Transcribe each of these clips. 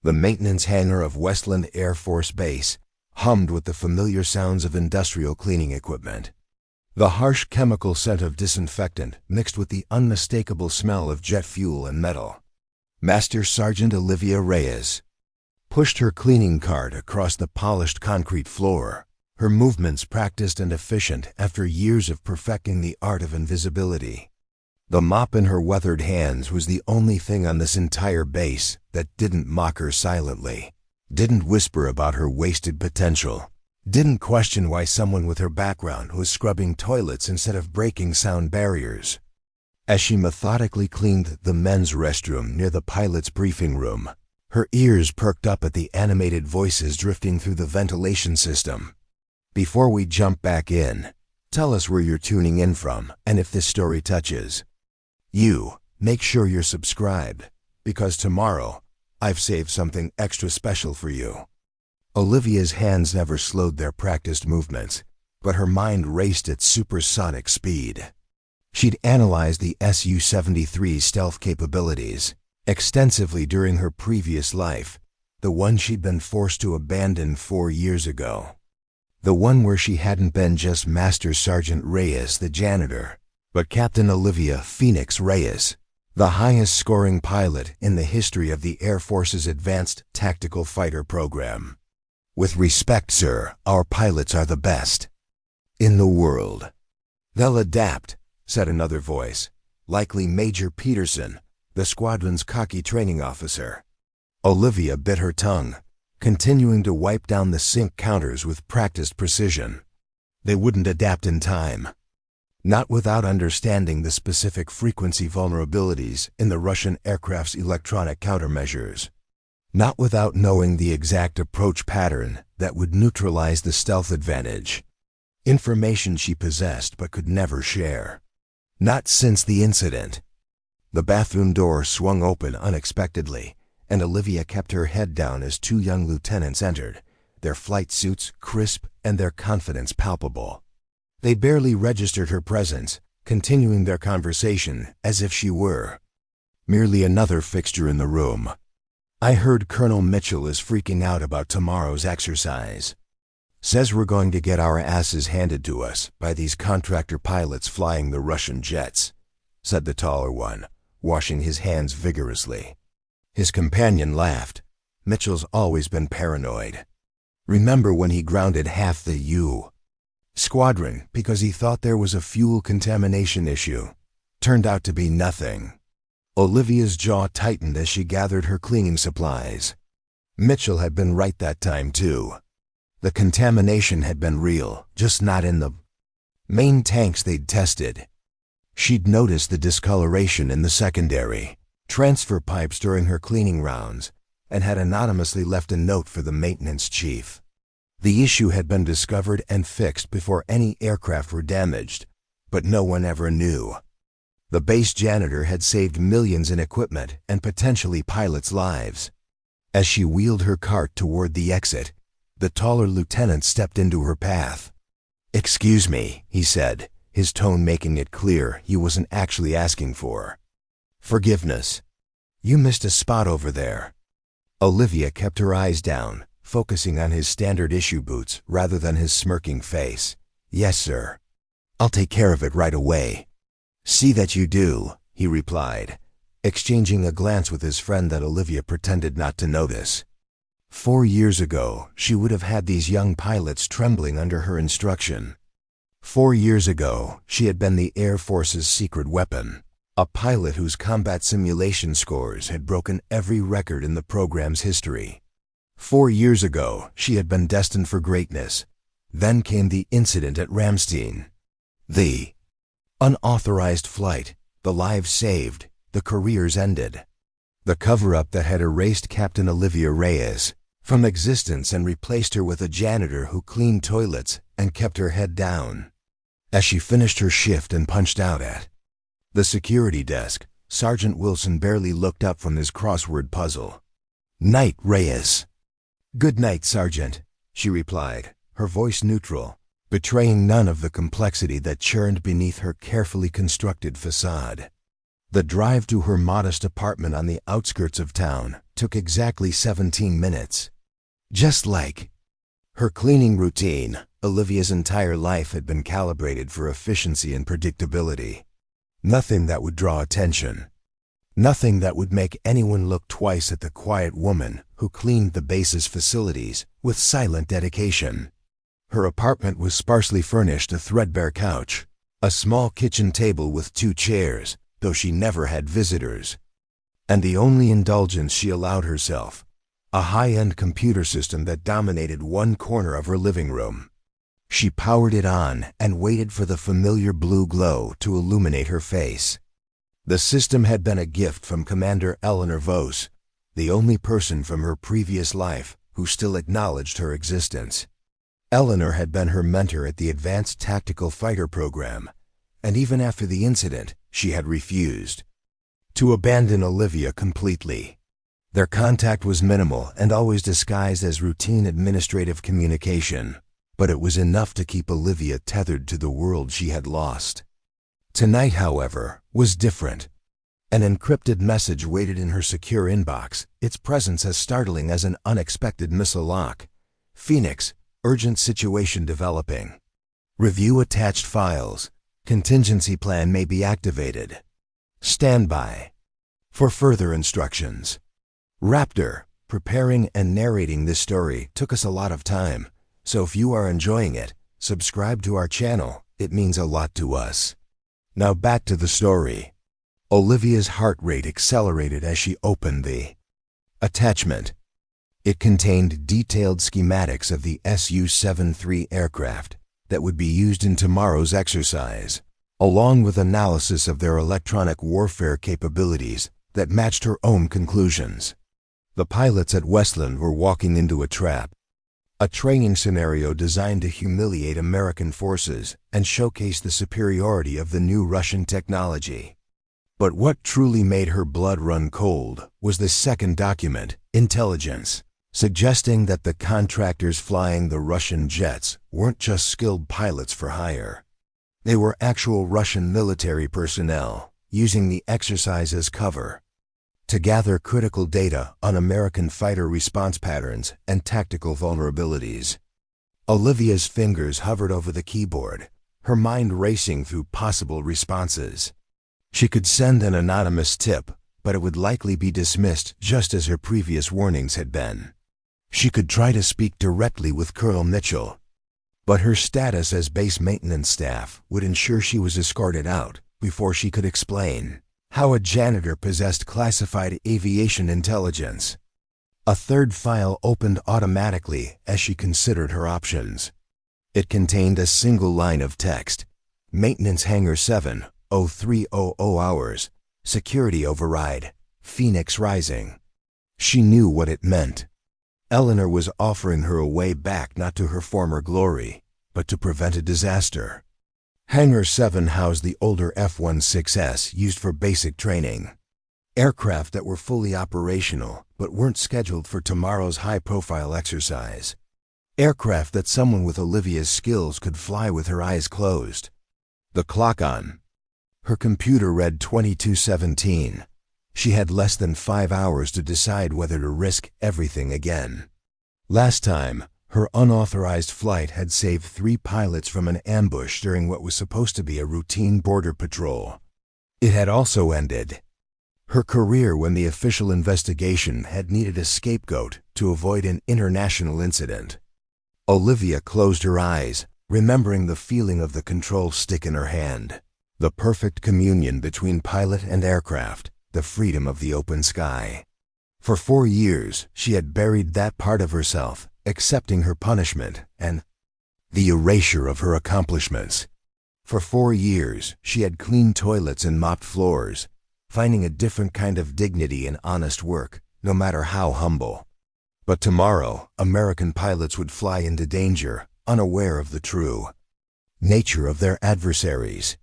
The maintenance hangar of Westland Air Force Base hummed with the familiar sounds of industrial cleaning equipment. The harsh chemical scent of disinfectant mixed with the unmistakable smell of jet fuel and metal. Master Sergeant Olivia Reyes pushed her cleaning cart across the polished concrete floor, her movements practiced and efficient after years of perfecting the art of invisibility. The mop in her weathered hands was the only thing on this entire base that didn't mock her silently, didn't whisper about her wasted potential, didn't question why someone with her background was scrubbing toilets instead of breaking sound barriers. As she methodically cleaned the men's restroom near the pilot's briefing room, her ears perked up at the animated voices drifting through the ventilation system. Before we jump back in, tell us where you're tuning in from and if this story touches you. Make sure you're subscribed, because tomorrow I've saved something extra special for you. Olivia's hands never slowed their practiced movements, but her mind raced at supersonic speed. She'd analyzed the Su-73's stealth capabilities extensively during her previous life, the one she'd been forced to abandon 4 years ago. The one where she hadn't been just Master Sergeant Reyes, the janitor, but Captain Olivia Phoenix Reyes, the highest-scoring pilot in the history of the Air Force's Advanced Tactical Fighter program. With respect, sir, our pilots are the best in the world. They'll adapt, said another voice, likely Major Peterson, the squadron's cocky training officer. Olivia bit her tongue, continuing to wipe down the sync counters with practiced precision. They wouldn't adapt in time. Not without understanding the specific frequency vulnerabilities in the Russian aircraft's electronic countermeasures. Not without knowing the exact approach pattern that would neutralize the stealth advantage. Information she possessed but could never share. Not since the incident. The bathroom door swung open unexpectedly, and Olivia kept her head down as 2 young lieutenants entered, their flight suits crisp and their confidence palpable. They barely registered her presence, continuing their conversation as if she were merely another fixture in the room. I heard Colonel Mitchell is freaking out about tomorrow's exercise. Says we're going to get our asses handed to us by these contractor pilots flying the Russian jets, said the taller one, washing his hands vigorously. His companion laughed. Mitchell's always been paranoid. Remember when he grounded half the U squadron because he thought there was a fuel contamination issue? Turned out to be nothing. Olivia's jaw tightened as she gathered her cleaning supplies. Mitchell had been right that time too. The contamination had been real, just not in the main tanks they'd tested. She'd noticed the discoloration in the secondary transfer pipes during her cleaning rounds, and had anonymously left a note for the maintenance chief. The issue had been discovered and fixed before any aircraft were damaged, but no one ever knew. The base janitor had saved millions in equipment and potentially pilots' lives. As she wheeled her cart toward the exit, the taller lieutenant stepped into her path. "Excuse me," he said, his tone making it clear he wasn't actually asking for forgiveness. "You missed a spot over there." Olivia kept her eyes down, focusing on his standard issue boots rather than his smirking face. "Yes, sir. I'll take care of it right away." "See that you do," he replied, exchanging a glance with his friend that Olivia pretended not to notice. 4 years ago, she would have had these young pilots trembling under her instruction. 4 years ago, she had been the Air Force's secret weapon, a pilot whose combat simulation scores had broken every record in the program's history. 4 years ago, she had been destined for greatness. Then came the incident at Ramstein. The unauthorized flight, the lives saved, the careers ended. The cover-up that had erased Captain Olivia Reyes from existence and replaced her with a janitor who cleaned toilets and kept her head down. As she finished her shift and punched out at the security desk, Sergeant Wilson barely looked up from his crossword puzzle. "Night, Reyes." "Good night, Sergeant," she replied, her voice neutral, betraying none of the complexity that churned beneath her carefully constructed facade. The drive to her modest apartment on the outskirts of town took exactly 17 minutes. Just like her cleaning routine, Olivia's entire life had been calibrated for efficiency and predictability. Nothing that would draw attention. Nothing that would make anyone look twice at the quiet woman who cleaned the base's facilities with silent dedication. Her apartment was sparsely furnished, a threadbare couch, a small kitchen table with 2 chairs, though she never had visitors. And the only indulgence she allowed herself, a high-end computer system that dominated one corner of her living room. She powered it on and waited for the familiar blue glow to illuminate her face. The system had been a gift from Commander Eleanor Vos, the only person from her previous life who still acknowledged her existence. Eleanor had been her mentor at the Advanced Tactical Fighter program, and even after the incident, she had refused to abandon Olivia completely. Their contact was minimal and always disguised as routine administrative communication, but it was enough to keep Olivia tethered to the world she had lost. Tonight, however, was different. An encrypted message waited in her secure inbox, its presence as startling as an unexpected missile lock. Phoenix, urgent situation developing. Review attached files. Contingency plan may be activated. Stand by for further instructions. Raptor, preparing and narrating this story took us a lot of time, so if you are enjoying it, subscribe to our channel. It means a lot to us. Now back to the story. Olivia's heart rate accelerated as she opened the attachment. It contained detailed schematics of the Su-73 aircraft that would be used in tomorrow's exercise, along with analysis of their electronic warfare capabilities that matched her own conclusions. The pilots at Westland were walking into a trap, a training scenario designed to humiliate American forces and showcase the superiority of the new Russian technology. But what truly made her blood run cold was the second document, intelligence, suggesting that the contractors flying the Russian jets weren't just skilled pilots for hire. They were actual Russian military personnel, using the exercise as cover to gather critical data on American fighter response patterns and tactical vulnerabilities. Olivia's fingers hovered over the keyboard, her mind racing through possible responses. She could send an anonymous tip, but it would likely be dismissed just as her previous warnings had been. She could try to speak directly with Colonel Mitchell, but her status as base maintenance staff would ensure she was escorted out before she could explain how a janitor possessed classified aviation intelligence. A third file opened automatically as she considered her options. It contained a single line of text: Maintenance Hangar 7, 0300 hours, Security Override, Phoenix Rising. She knew what it meant. Eleanor was offering her a way back not to her former glory, but to prevent a disaster. Hangar 7 housed the older F-16S used for basic training. Aircraft that were fully operational but weren't scheduled for tomorrow's high-profile exercise. Aircraft that someone with Olivia's skills could fly with her eyes closed. The clock on her computer read 22:17. She had less than 5 hours to decide whether to risk everything again. Last time, her unauthorized flight had saved 3 pilots from an ambush during what was supposed to be a routine border patrol. It had also ended her career when the official investigation had needed a scapegoat to avoid an international incident. Olivia closed her eyes, remembering the feeling of the control stick in her hand, the perfect communion between pilot and aircraft, the freedom of the open sky. For 4 years, she had buried that part of herself, accepting her punishment and the erasure of her accomplishments. For 4 years, she had cleaned toilets and mopped floors, finding a different kind of dignity in honest work, no matter how humble. But tomorrow, American pilots would fly into danger, unaware of the true nature of their adversaries.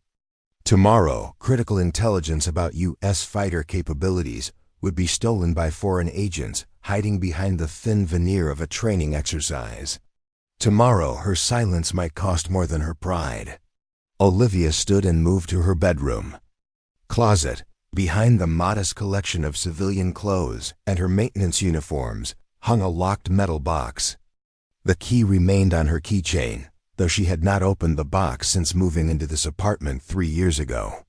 Tomorrow, critical intelligence about U.S. fighter capabilities would be stolen by foreign agents hiding behind the thin veneer of a training exercise. Tomorrow, her silence might cost more than her pride. Olivia stood and moved to her bedroom. Closet, Behind the modest collection of civilian clothes and her maintenance uniforms hung a locked metal box. The key remained on her keychain, though she had not opened the box since moving into this apartment 3 years ago.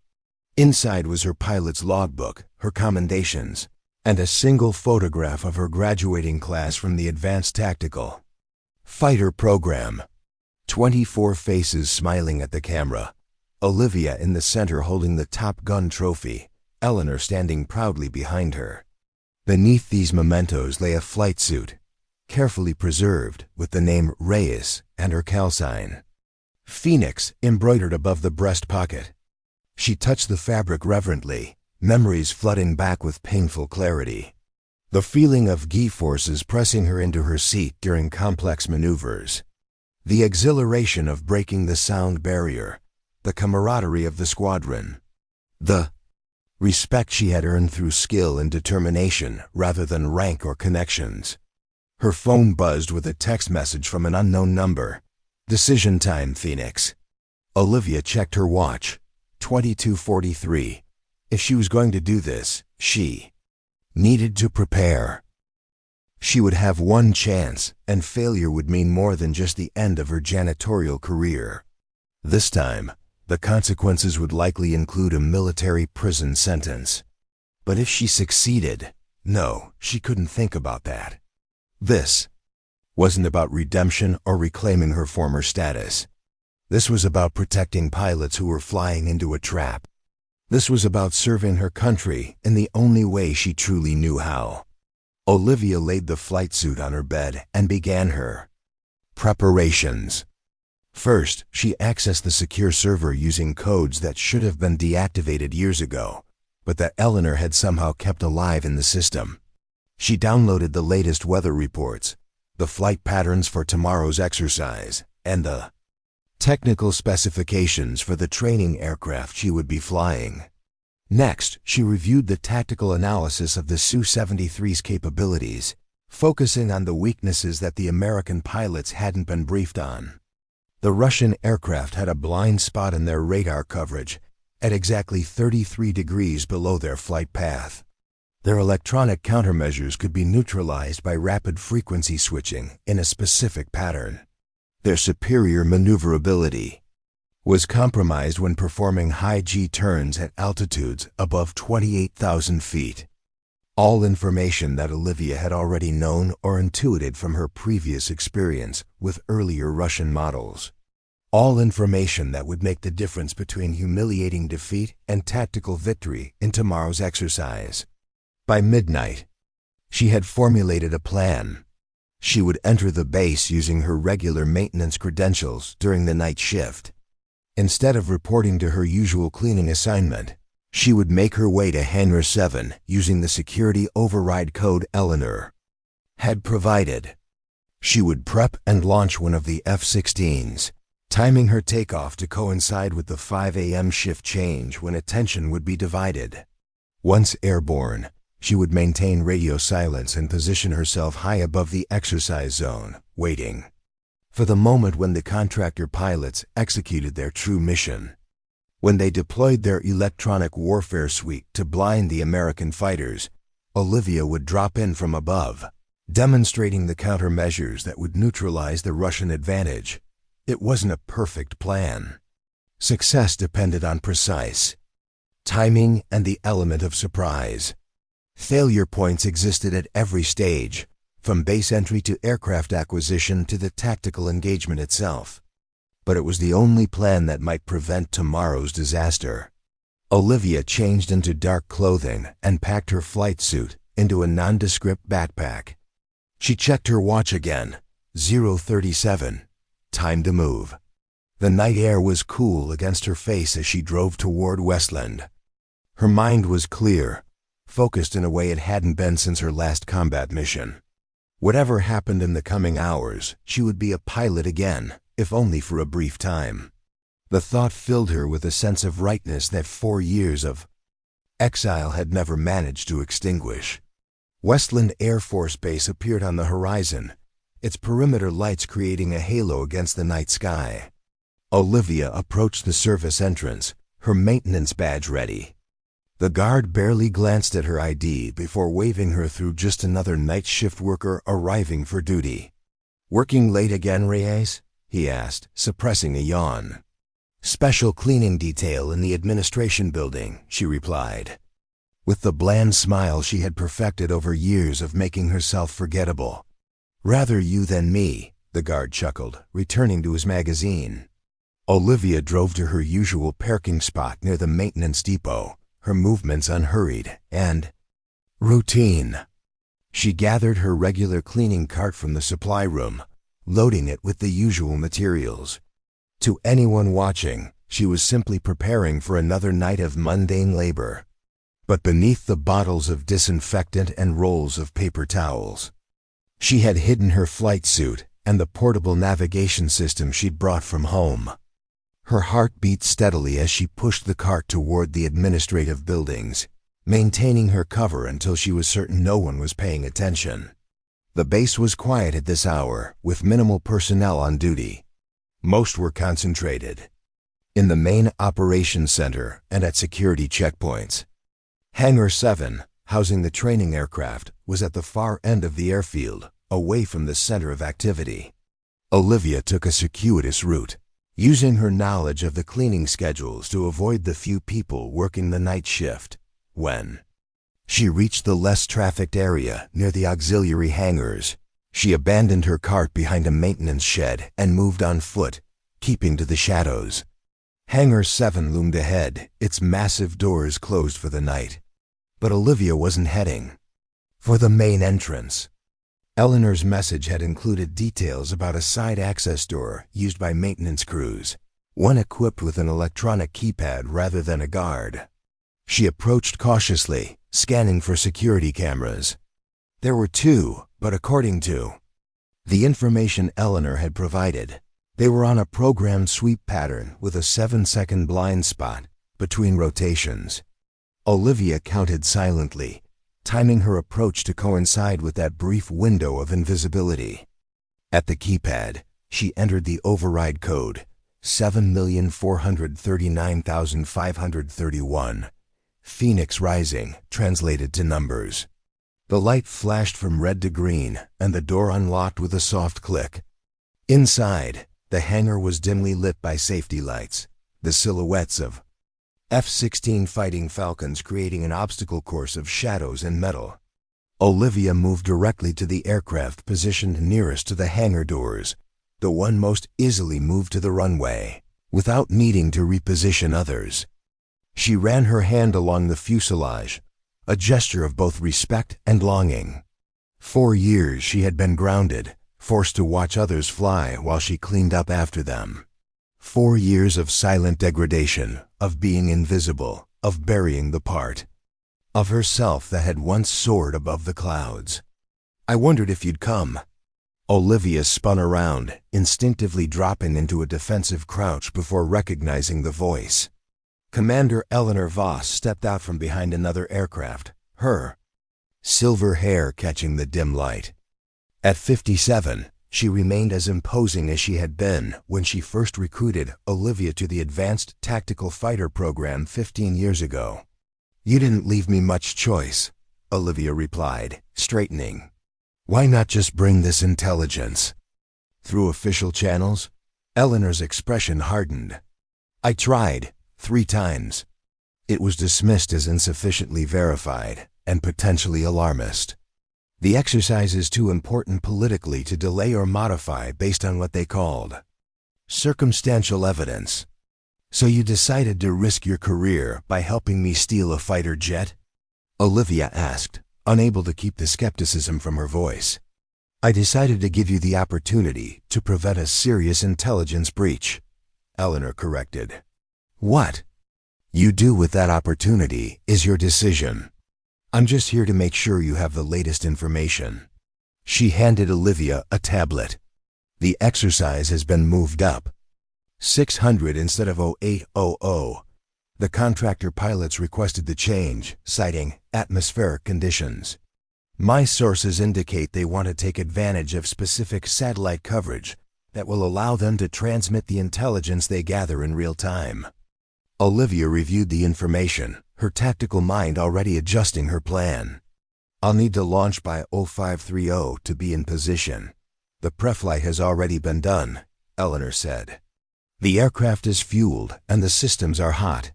Inside was her pilot's logbook, her commendations, and a single photograph of her graduating class from the Advanced Tactical Fighter program. 24 faces smiling at the camera. Olivia in the center holding the Top Gun trophy, Eleanor standing proudly behind her. Beneath these mementos lay a flight suit, carefully preserved with the name Reyes and her call sign, Phoenix, embroidered above the breast pocket. She touched the fabric reverently, memories flooding back with painful clarity. The feeling of G-forces pressing her into her seat during complex maneuvers. The exhilaration of breaking the sound barrier. The camaraderie of the squadron. The respect she had earned through skill and determination rather than rank or connections. Her phone buzzed with a text message from an unknown number. Decision time, Phoenix. Olivia checked her watch. 22:43. If she was going to do this, she needed to prepare. She would have one chance, and failure would mean more than just the end of her janitorial career. This time, the consequences would likely include a military prison sentence. But if she succeeded, no, she couldn't think about that. This wasn't about redemption or reclaiming her former status. This was about protecting pilots who were flying into a trap. This was about serving her country in the only way she truly knew how. Olivia laid the flight suit on her bed and began her preparations. First, she accessed the secure server using codes that should have been deactivated years ago, but that Eleanor had somehow kept alive in the system. She downloaded the latest weather reports, the flight patterns for tomorrow's exercise, and the technical specifications for the training aircraft she would be flying. Next, she reviewed the tactical analysis of the Su-73's capabilities, focusing on the weaknesses that the American pilots hadn't been briefed on. The Russian aircraft had a blind spot in their radar coverage at exactly 33 degrees below their flight path. Their electronic countermeasures could be neutralized by rapid frequency switching in a specific pattern. Their superior maneuverability was compromised when performing high G turns at altitudes above 28,000 feet. All information that Olivia had already known or intuited from her previous experience with earlier Russian models. All information that would make the difference between humiliating defeat and tactical victory in tomorrow's exercise. By midnight, she had formulated a plan. She would enter the base using her regular maintenance credentials during the night shift. Instead of reporting to her usual cleaning assignment, she would make her way to Hangar 7 using the security override code Eleanor had provided. She would prep and launch one of the F-16s, timing her takeoff to coincide with the 5 a.m. shift change when attention would be divided. Once airborne, she would maintain radio silence and position herself high above the exercise zone, waiting for the moment when the contractor pilots executed their true mission. When they deployed their electronic warfare suite to blind the American fighters, Olivia would drop in from above, demonstrating the countermeasures that would neutralize the Russian advantage. It wasn't a perfect plan. Success depended on precise timing and the element of surprise. Failure points existed at every stage, from base entry to aircraft acquisition to the tactical engagement itself. But it was the only plan that might prevent tomorrow's disaster. Olivia changed into dark clothing and packed her flight suit into a nondescript backpack. She checked her watch again. 0:37. Time to move. The night air was cool against her face as she drove toward Westland. Her mind was clear, focused in a way it hadn't been since her last combat mission. Whatever happened in the coming hours, she would be a pilot again, if only for a brief time. The thought filled her with a sense of rightness that 4 years of exile had never managed to extinguish. Westland Air Force Base appeared on the horizon, its perimeter lights creating a halo against the night sky. Olivia approached the service entrance, her maintenance badge ready. The guard barely glanced at her ID before waving her through just another night shift worker arriving for duty. "Working late again, Reyes?" he asked, suppressing a yawn. "Special cleaning detail in the administration building," she replied, with the bland smile she had perfected over years of making herself forgettable. "Rather you than me," the guard chuckled, returning to his magazine. Olivia drove to her usual parking spot near the maintenance depot, her movements unhurried and routine. She gathered her regular cleaning cart from the supply room, loading it with the usual materials. To anyone watching, she was simply preparing for another night of mundane labor. But beneath the bottles of disinfectant and rolls of paper towels, she had hidden her flight suit and the portable navigation system she'd brought from home. Her heart beat steadily as she pushed the cart toward the administrative buildings, maintaining her cover until she was certain no one was paying attention. The base was quiet at this hour, with minimal personnel on duty. Most were concentrated in the main operations center and at security checkpoints. Hangar 7, housing the training aircraft, was at the far end of the airfield, away from the center of activity. Olivia took a circuitous route, using her knowledge of the cleaning schedules to avoid the few people working the night shift. When she reached the less trafficked area near the auxiliary hangars, she abandoned her cart behind a maintenance shed and moved on foot, keeping to the shadows. Hangar 7 loomed ahead, its massive doors closed for the night. But Olivia wasn't heading for the main entrance. Eleanor's message had included details about a side access door used by maintenance crews, one equipped with an electronic keypad rather than a guard. She approached cautiously, scanning for security cameras. There were two, but according to the information Eleanor had provided, they were on a programmed sweep pattern with a 7-second blind spot between rotations. Olivia counted silently, timing her approach to coincide with that brief window of invisibility. At the keypad, she entered the override code, 7,439,531. Phoenix Rising, translated to numbers. The light flashed from red to green, and the door unlocked with a soft click. Inside, the hangar was dimly lit by safety lights, the silhouettes of F-16 Fighting Falcons creating an obstacle course of shadows and metal. Olivia moved directly to the aircraft positioned nearest to the hangar doors, the one most easily moved to the runway, without needing to reposition others. She ran her hand along the fuselage, a gesture of both respect and longing. 4 years she had been grounded, forced to watch others fly while she cleaned up after them. 4 years of silent degradation, of being invisible, of burying the part of herself that had once soared above the clouds. "I wondered if you'd come." Olivia spun around, instinctively dropping into a defensive crouch before recognizing the voice. Commander Eleanor Voss stepped out from behind another aircraft, her silver hair catching the dim light. At 57, she remained as imposing as she had been when she first recruited Olivia to the Advanced Tactical Fighter program 15 years ago. "You didn't leave me much choice," Olivia replied, straightening. "Why not just bring this intelligence through official channels?" Eleanor's expression hardened. "I tried. 3 times. It was dismissed as insufficiently verified and potentially alarmist. The exercise is too important politically to delay or modify based on what they called circumstantial evidence. So you decided to risk your career by helping me steal a fighter jet?" Olivia asked, unable to keep the skepticism from her voice. "I decided to give you the opportunity to prevent a serious intelligence breach," Eleanor corrected. "What you do with that opportunity is your decision. I'm just here to make sure you have the latest information." She handed Olivia a tablet. "The exercise has been moved up 600 instead of 0800. The contractor pilots requested the change, citing atmospheric conditions. My sources indicate they want to take advantage of specific satellite coverage that will allow them to transmit the intelligence they gather in real time." Olivia reviewed the information, her tactical mind already adjusting her plan. "I'll need to launch by 0530 to be in position. The preflight has already been done," Eleanor said. "The aircraft is fueled and the systems are hot."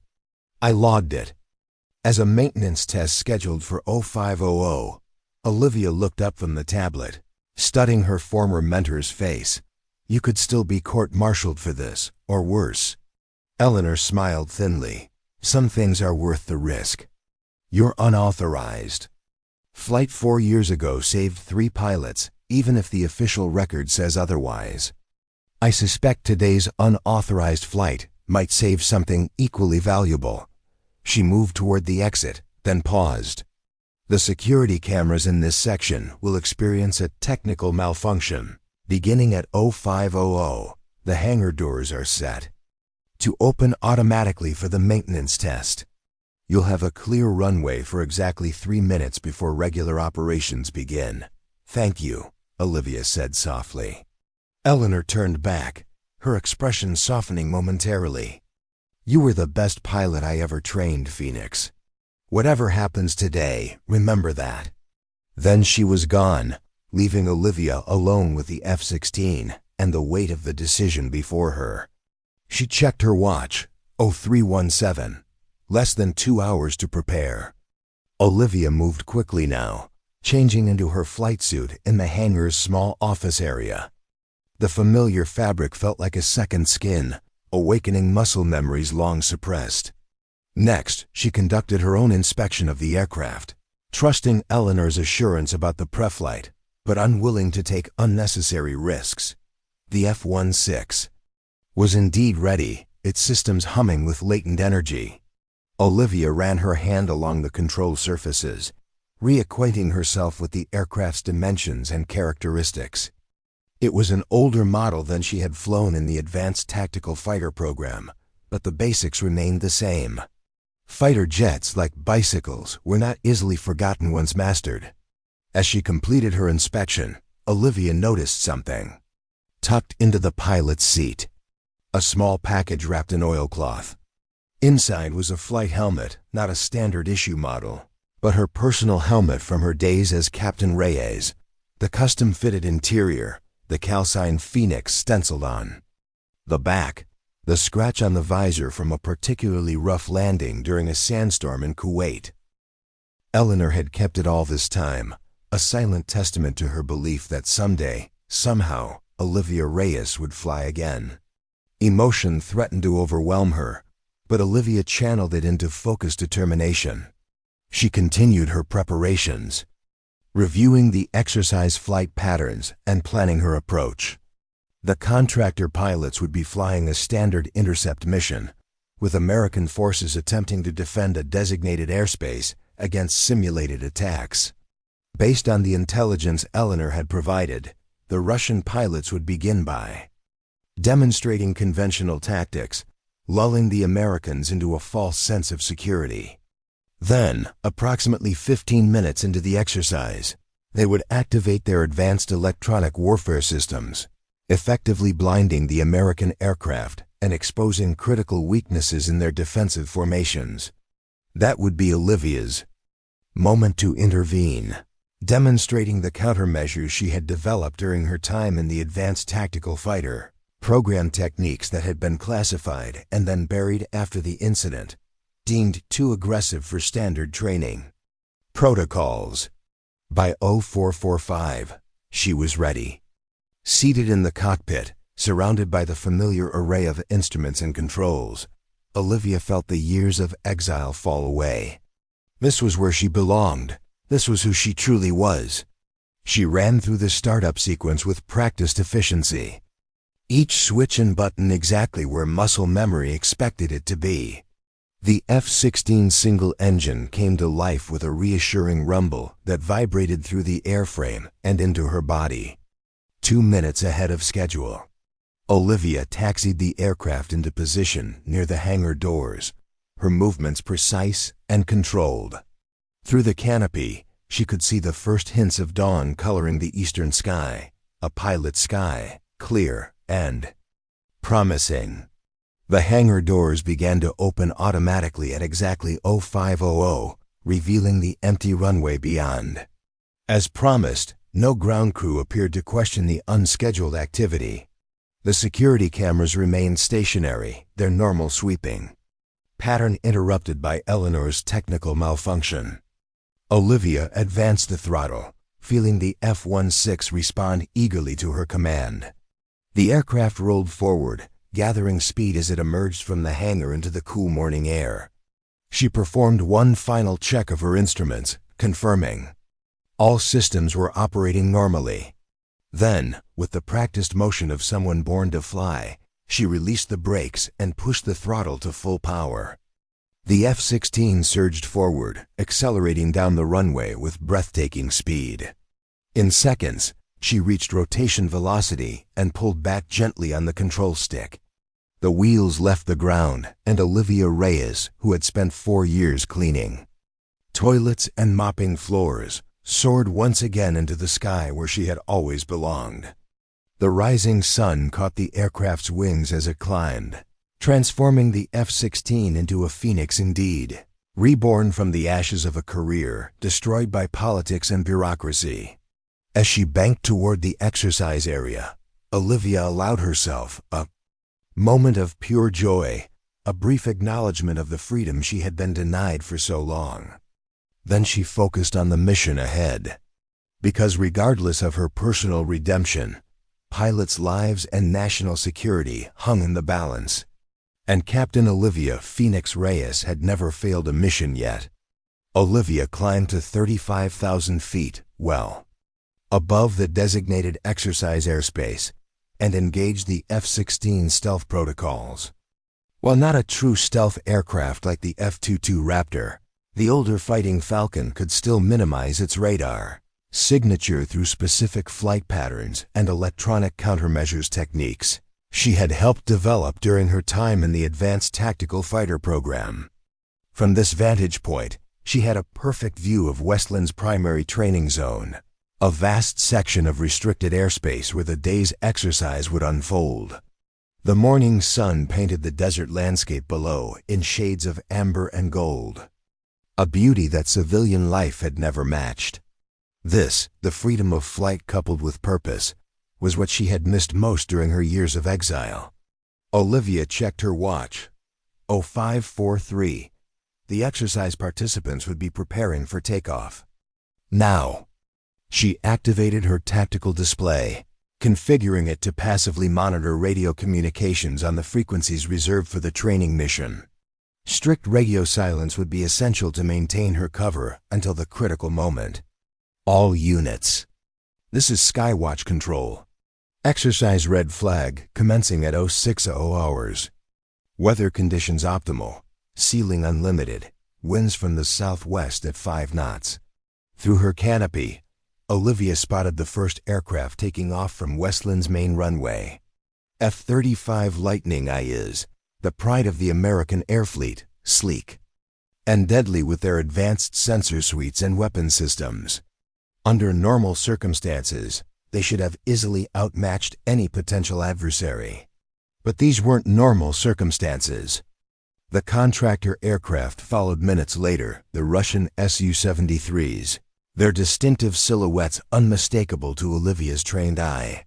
I logged it. As a maintenance test scheduled for 0500, Olivia looked up from the tablet, studying her former mentor's face. "You could still be court-martialed for this, or worse." Eleanor smiled thinly. "Some things are worth the risk." "You're unauthorized." Flight 4 years ago saved 3 pilots, even if the official record says otherwise. I suspect today's unauthorized flight might save something equally valuable. She moved toward the exit, then paused. "The security cameras in this section will experience a technical malfunction. Beginning at 0500, the hangar doors are set to open automatically for the maintenance test. You'll have a clear runway for exactly 3 minutes before regular operations begin." "Thank you," Olivia said softly. Eleanor turned back, her expression softening momentarily. "You were the best pilot I ever trained, Phoenix. Whatever happens today, remember that." Then she was gone, leaving Olivia alone with the F-16 and the weight of the decision before her. She checked her watch. 0317. Less than 2 hours to prepare. Olivia moved quickly now, changing into her flight suit in the hangar's small office area. The familiar fabric felt like a second skin, awakening muscle memories long suppressed. Next, she conducted her own inspection of the aircraft, trusting Eleanor's assurance about the preflight, but unwilling to take unnecessary risks. The F-16 was indeed ready, its systems humming with latent energy. Olivia ran her hand along the control surfaces, reacquainting herself with the aircraft's dimensions and characteristics. It was an older model than she had flown in the Advanced Tactical Fighter program, but the basics remained the same. Fighter jets, like bicycles, were not easily forgotten once mastered. As she completed her inspection, Olivia noticed something. Tucked into the pilot's seat, a small package wrapped in oilcloth. Inside was a flight helmet, not a standard issue model, but her personal helmet from her days as Captain Reyes, the custom-fitted interior, the calcined Phoenix stenciled on. The back, the scratch on the visor from a particularly rough landing during a sandstorm in Kuwait. Eleanor had kept it all this time, a silent testament to her belief that someday, somehow, Olivia Reyes would fly again. Emotion threatened to overwhelm her, but Olivia channeled it into focused determination. She continued her preparations, reviewing the exercise flight patterns and planning her approach. The contractor pilots would be flying a standard intercept mission, with American forces attempting to defend a designated airspace against simulated attacks. Based on the intelligence Eleanor had provided, the Russian pilots would begin by demonstrating conventional tactics, lulling the Americans into a false sense of security. Then, approximately 15 minutes into the exercise, they would activate their advanced electronic warfare systems, effectively blinding the American aircraft and exposing critical weaknesses in their defensive formations. That would be Olivia's moment to intervene, demonstrating the countermeasures she had developed during her time in the Advanced Tactical Fighter program, techniques that had been classified and then buried after the incident, deemed too aggressive for standard training. Protocols. By 0445, she was ready. Seated in the cockpit, surrounded by the familiar array of instruments and controls, Olivia felt the years of exile fall away. This was where she belonged. This was who she truly was. She ran through the startup sequence with practiced efficiency, each switch and button exactly where muscle memory expected it to be. The F-16 single engine came to life with a reassuring rumble that vibrated through the airframe and into her body. 2 minutes ahead of schedule, Olivia taxied the aircraft into position near the hangar doors, her movements precise and controlled. Through the canopy, she could see the first hints of dawn coloring the eastern sky, a pilot sky, clear and promising. The hangar doors began to open automatically at exactly 0500, revealing the empty runway beyond. As promised, no ground crew appeared to question the unscheduled activity. The security cameras remained stationary, their normal sweeping pattern interrupted by Eleanor's technical malfunction. Olivia advanced the throttle, feeling the F-16 respond eagerly to her command. The aircraft rolled forward, gathering speed as it emerged from the hangar into the cool morning air. She performed one final check of her instruments, confirming all systems were operating normally. Then, with the practiced motion of someone born to fly, she released the brakes and pushed the throttle to full power. The F-16 surged forward, accelerating down the runway with breathtaking speed. In seconds, she reached rotation velocity and pulled back gently on the control stick. The wheels left the ground, and Olivia Reyes, who had spent 4 years cleaning toilets and mopping floors, soared once again into the sky where she had always belonged. The rising sun caught the aircraft's wings as it climbed, transforming the F-16 into a phoenix indeed, reborn from the ashes of a career destroyed by politics and bureaucracy. As she banked toward the exercise area, Olivia allowed herself a moment of pure joy, a brief acknowledgement of the freedom she had been denied for so long. Then she focused on the mission ahead. Because regardless of her personal redemption, pilots' lives and national security hung in the balance. And Captain Olivia Phoenix Reyes had never failed a mission yet. Olivia climbed to 35,000 feet, well above the designated exercise airspace, and engaged the F-16 stealth protocols. While not a true stealth aircraft like the F-22 Raptor, the older Fighting Falcon could still minimize its radar signature through specific flight patterns and electronic countermeasures techniques she had helped develop during her time in the Advanced Tactical Fighter program. From this vantage point, she had a perfect view of Westland's primary training zone, a vast section of restricted airspace where the day's exercise would unfold. The morning sun painted the desert landscape below in shades of amber and gold, a beauty that civilian life had never matched. This, the freedom of flight coupled with purpose, was what she had missed most during her years of exile. Olivia checked her watch. 0543. The exercise participants would be preparing for takeoff. Now. She activated her tactical display, configuring it to passively monitor radio communications on the frequencies reserved for the training mission. Strict radio silence would be essential to maintain her cover until the critical moment. All units. This is Skywatch Control. Exercise red flag commencing at 0600 hours. Weather conditions optimal. Ceiling unlimited. Winds from the southwest at 5 knots. Through her canopy, Olivia spotted the first aircraft taking off from Westland's main runway. F-35 Lightning IIs, the pride of the American air fleet, sleek and deadly with their advanced sensor suites and weapon systems. Under normal circumstances, they should have easily outmatched any potential adversary. But these weren't normal circumstances. The contractor aircraft followed minutes later, the Russian Su-73s, their distinctive silhouettes unmistakable to Olivia's trained eye.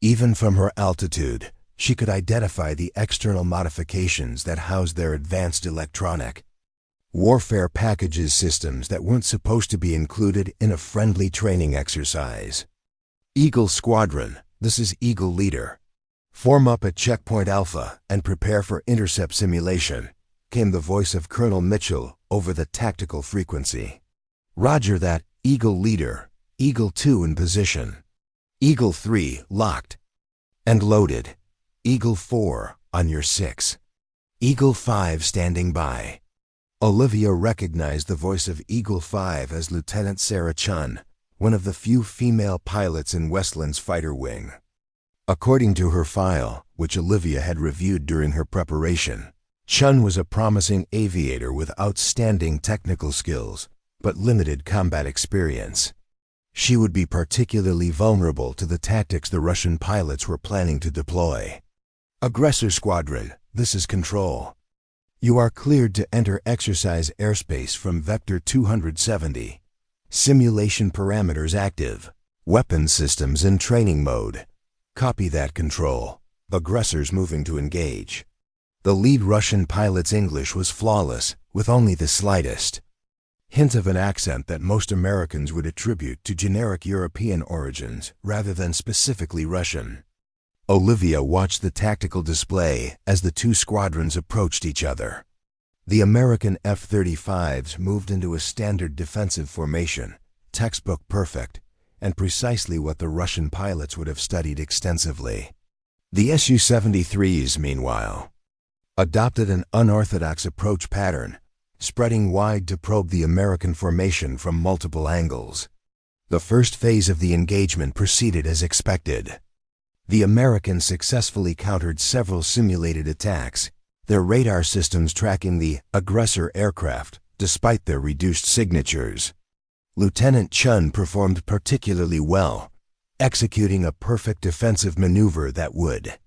Even from her altitude, she could identify the external modifications that housed their advanced electronic warfare packages systems that weren't supposed to be included in a friendly training exercise. Eagle Squadron, this is Eagle Leader. Form up at Checkpoint Alpha and prepare for intercept simulation, came the voice of Colonel Mitchell over the tactical frequency. Roger that, Eagle Leader. Eagle 2 in position. Eagle 3 locked and loaded. Eagle 4 on your 6. Eagle 5 standing by. Olivia recognized the voice of Eagle 5 as Lieutenant Sarah Chun, one of the few female pilots in Westland's fighter wing. According to her file, which Olivia had reviewed during her preparation, Chun was a promising aviator with outstanding technical skills, but limited combat experience. She would be particularly vulnerable to the tactics the Russian pilots were planning to deploy. Aggressor Squadron, this is Control. You are cleared to enter exercise airspace from Vector 270. Simulation parameters active. Weapon systems in training mode. Copy that, Control. Aggressors moving to engage. The lead Russian pilot's English was flawless, with only the slightest hint of an accent that most Americans would attribute to generic European origins rather than specifically Russian. Olivia watched the tactical display as the two squadrons approached each other. The American F-35s moved into a standard defensive formation, textbook perfect, and precisely what the Russian pilots would have studied extensively. The Su-73s, meanwhile, adopted an unorthodox approach pattern, spreading wide to probe the American formation from multiple angles. The first phase of the engagement proceeded as expected. The Americans successfully countered several simulated attacks, their radar systems tracking the aggressor aircraft despite their reduced signatures. Lieutenant Chun performed particularly well, executing a perfect defensive maneuver that would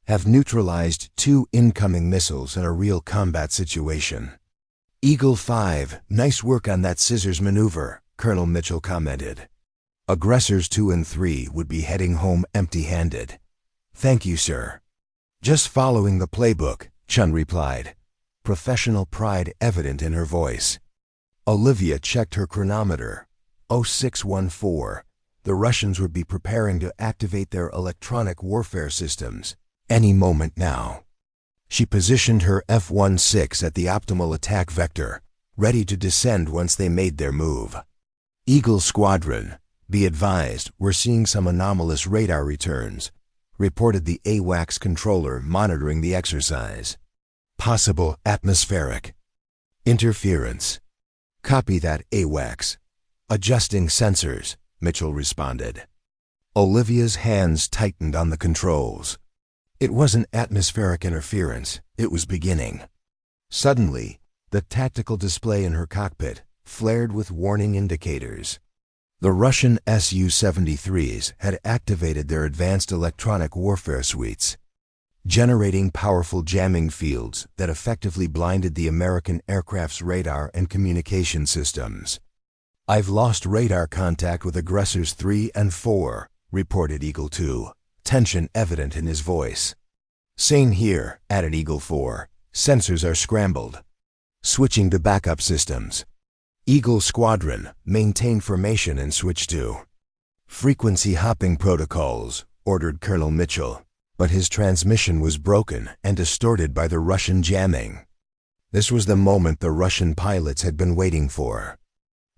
have neutralized 2 incoming missiles in a real combat situation. Eagle 5, nice work on that scissors maneuver, Colonel Mitchell commented. Aggressors 2 and 3 would be heading home empty-handed. Thank you, sir. Just following the playbook, Chun replied, professional pride evident in her voice. Olivia checked her chronometer. 0614. The Russians would be preparing to activate their electronic warfare systems any moment now. She positioned her F-16 at the optimal attack vector, ready to descend once they made their move. Eagle Squadron, be advised, we're seeing some anomalous radar returns, reported the AWACS controller monitoring the exercise. Possible atmospheric interference. Copy that, AWACS. Adjusting sensors, Mitchell responded. Olivia's hands tightened on the controls. It wasn't atmospheric interference, it was beginning. Suddenly, the tactical display in her cockpit flared with warning indicators. The Russian Su-73s had activated their advanced electronic warfare suites, generating powerful jamming fields that effectively blinded the American aircraft's radar and communication systems. I've lost radar contact with aggressors 3 and 4, reported Eagle 2. Tension evident in his voice. Same here, added Eagle 4. Sensors are scrambled. Switching to backup systems. Eagle Squadron, maintain formation and switch to frequency hopping protocols, ordered Colonel Mitchell, but his transmission was broken and distorted by the Russian jamming. This was the moment the Russian pilots had been waiting for.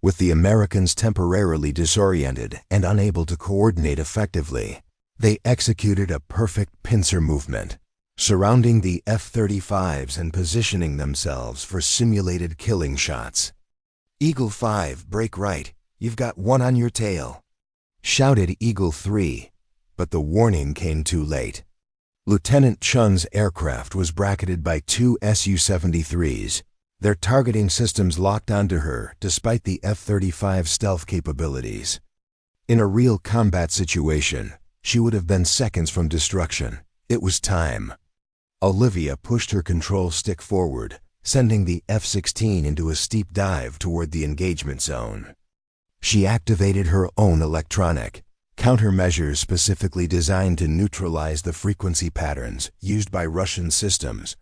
With the Americans temporarily disoriented and unable to coordinate effectively, they executed a perfect pincer movement, surrounding the F-35s and positioning themselves for simulated killing shots. Eagle 5, break right, you've got one on your tail, shouted Eagle 3, but the warning came too late. Lieutenant Chun's aircraft was bracketed by 2 Su-73s, their targeting systems locked onto her despite the F-35 stealth capabilities. In a real combat situation, she would have been seconds from destruction. It was time. Olivia pushed her control stick forward, sending the F-16 into a steep dive toward the engagement zone. She activated her own electronic countermeasures specifically designed to neutralize the frequency patterns used by Russian systems,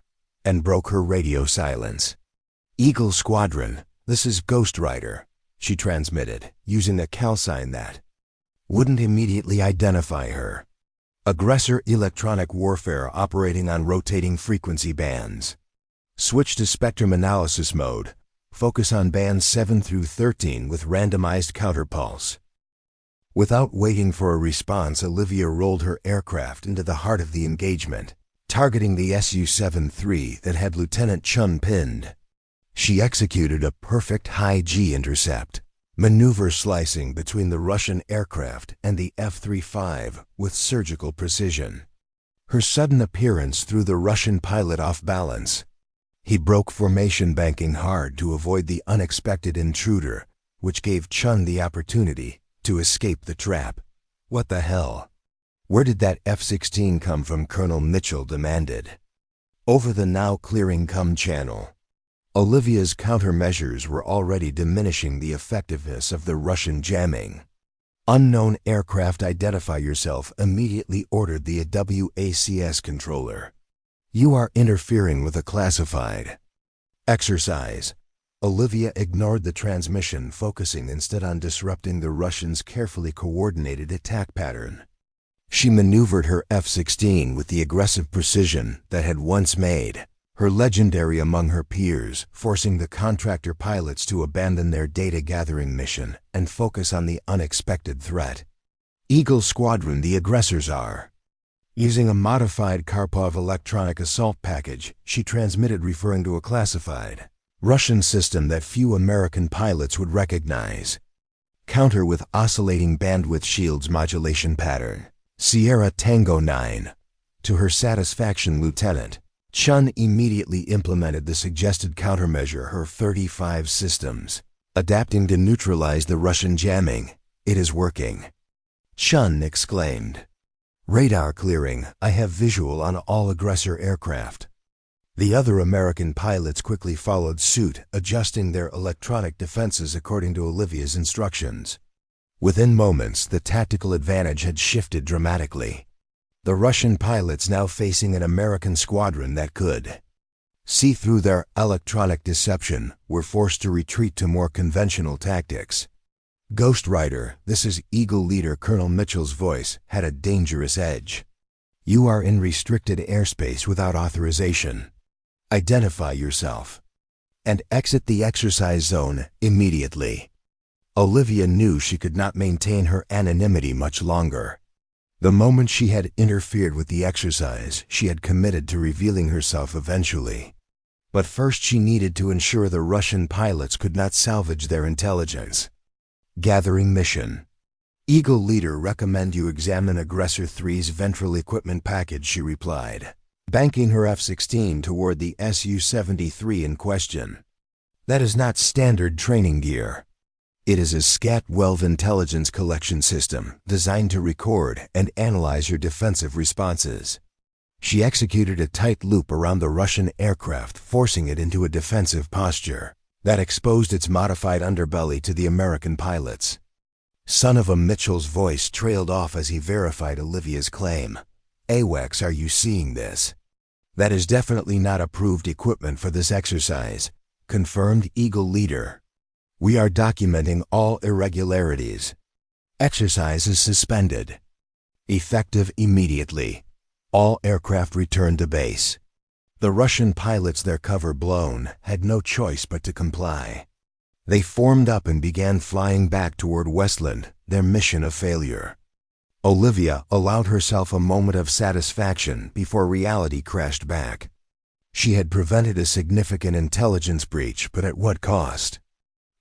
and broke her radio silence. Eagle Squadron, this is Ghost Rider, she transmitted, using a call sign that wouldn't immediately identify her. Aggressor electronic warfare operating on rotating frequency bands. Switch to spectrum analysis mode. Focus on bands 7 through 13 with randomized counterpulse. Without waiting for a response, Olivia rolled her aircraft into the heart of the engagement, targeting the Su-73 that had Lieutenant Chun pinned. She executed a perfect high-G intercept, maneuver slicing between the Russian aircraft and the F-35 with surgical precision. Her sudden appearance threw the Russian pilot off balance. He broke formation banking hard to avoid the unexpected intruder, which gave Chun the opportunity to escape the trap. What the hell? Where did that F-16 come from? Colonel Mitchell demanded. Over the now clearing channel. Olivia's countermeasures were already diminishing the effectiveness of the Russian jamming. Unknown aircraft, identify yourself, immediately ordered the WACS controller. You are interfering with a classified exercise. Olivia ignored the transmission, focusing instead on disrupting the Russians' carefully coordinated attack pattern. She maneuvered her F-16 with the aggressive precision that had once made her legendary among her peers, forcing the contractor pilots to abandon their data-gathering mission and focus on the unexpected threat. Eagle Squadron, the aggressors are. Using a modified Karpov electronic assault package, she transmitted, referring to a classified Russian system that few American pilots would recognize. Counter with oscillating bandwidth shields modulation pattern. Sierra Tango 9. To her satisfaction, Lieutenant Chun immediately implemented the suggested countermeasure. Her 35 systems, adapting to neutralize the Russian jamming. It is working. Chun exclaimed. Radar clearing. I have visual on all aggressor aircraft. The other American pilots quickly followed suit, adjusting their electronic defenses according to Olivia's instructions. Within moments, the tactical advantage had shifted dramatically. The Russian pilots, now facing an American squadron that could see through their electronic deception, were forced to retreat to more conventional tactics. Ghost Rider, this is Eagle Leader. Colonel Mitchell's voice had a dangerous edge. You are in restricted airspace without authorization. Identify yourself and exit the exercise zone immediately. Olivia knew she could not maintain her anonymity much longer. The moment she had interfered with the exercise, she had committed to revealing herself eventually. But first she needed to ensure the Russian pilots could not salvage their intelligence. Gathering mission. Eagle Leader, recommend you examine Aggressor 3's ventral equipment package, she replied, banking her F-16 toward the Su-73 in question. That is not standard training gear. It is a SCAT-12 intelligence collection system designed to record and analyze your defensive responses. She executed a tight loop around the Russian aircraft, forcing it into a defensive posture that exposed its modified underbelly to the American pilots. Son of a Mitchell's voice trailed off as he verified Olivia's claim. AWACS, are you seeing this? That is definitely not approved equipment for this exercise, confirmed Eagle Leader. We are documenting all irregularities. Exercise is suspended. Effective immediately. All aircraft return to base. The Russian pilots, their cover blown, had no choice but to comply. They formed up and began flying back toward Westland, their mission a failure. Olivia allowed herself a moment of satisfaction before reality crashed back. She had prevented a significant intelligence breach, but at what cost?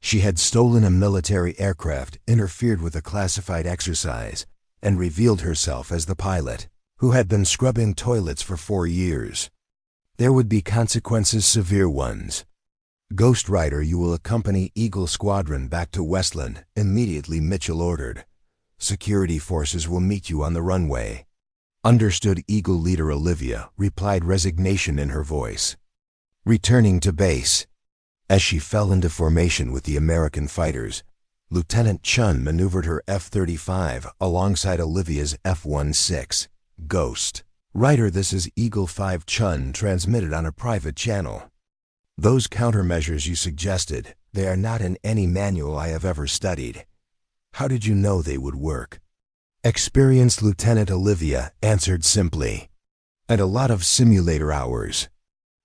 She had stolen a military aircraft, interfered with a classified exercise, and revealed herself as the pilot, who had been scrubbing toilets for 4 years. There would be consequences, severe ones. Ghost Rider, you will accompany Eagle Squadron back to Westland, immediately, Mitchell ordered. Security forces will meet you on the runway. Understood. Eagle Leader. Olivia replied, resignation in her voice. Returning to base. As she fell into formation with the American fighters, Lieutenant Chun maneuvered her F-35 alongside Olivia's F-16. Ghost Rider, this is Eagle 5. Chun transmitted on a private channel. Those countermeasures you suggested, they are not in any manual I have ever studied. How did you know they would work? Experienced, Lieutenant. Olivia answered simply. And a lot of simulator hours.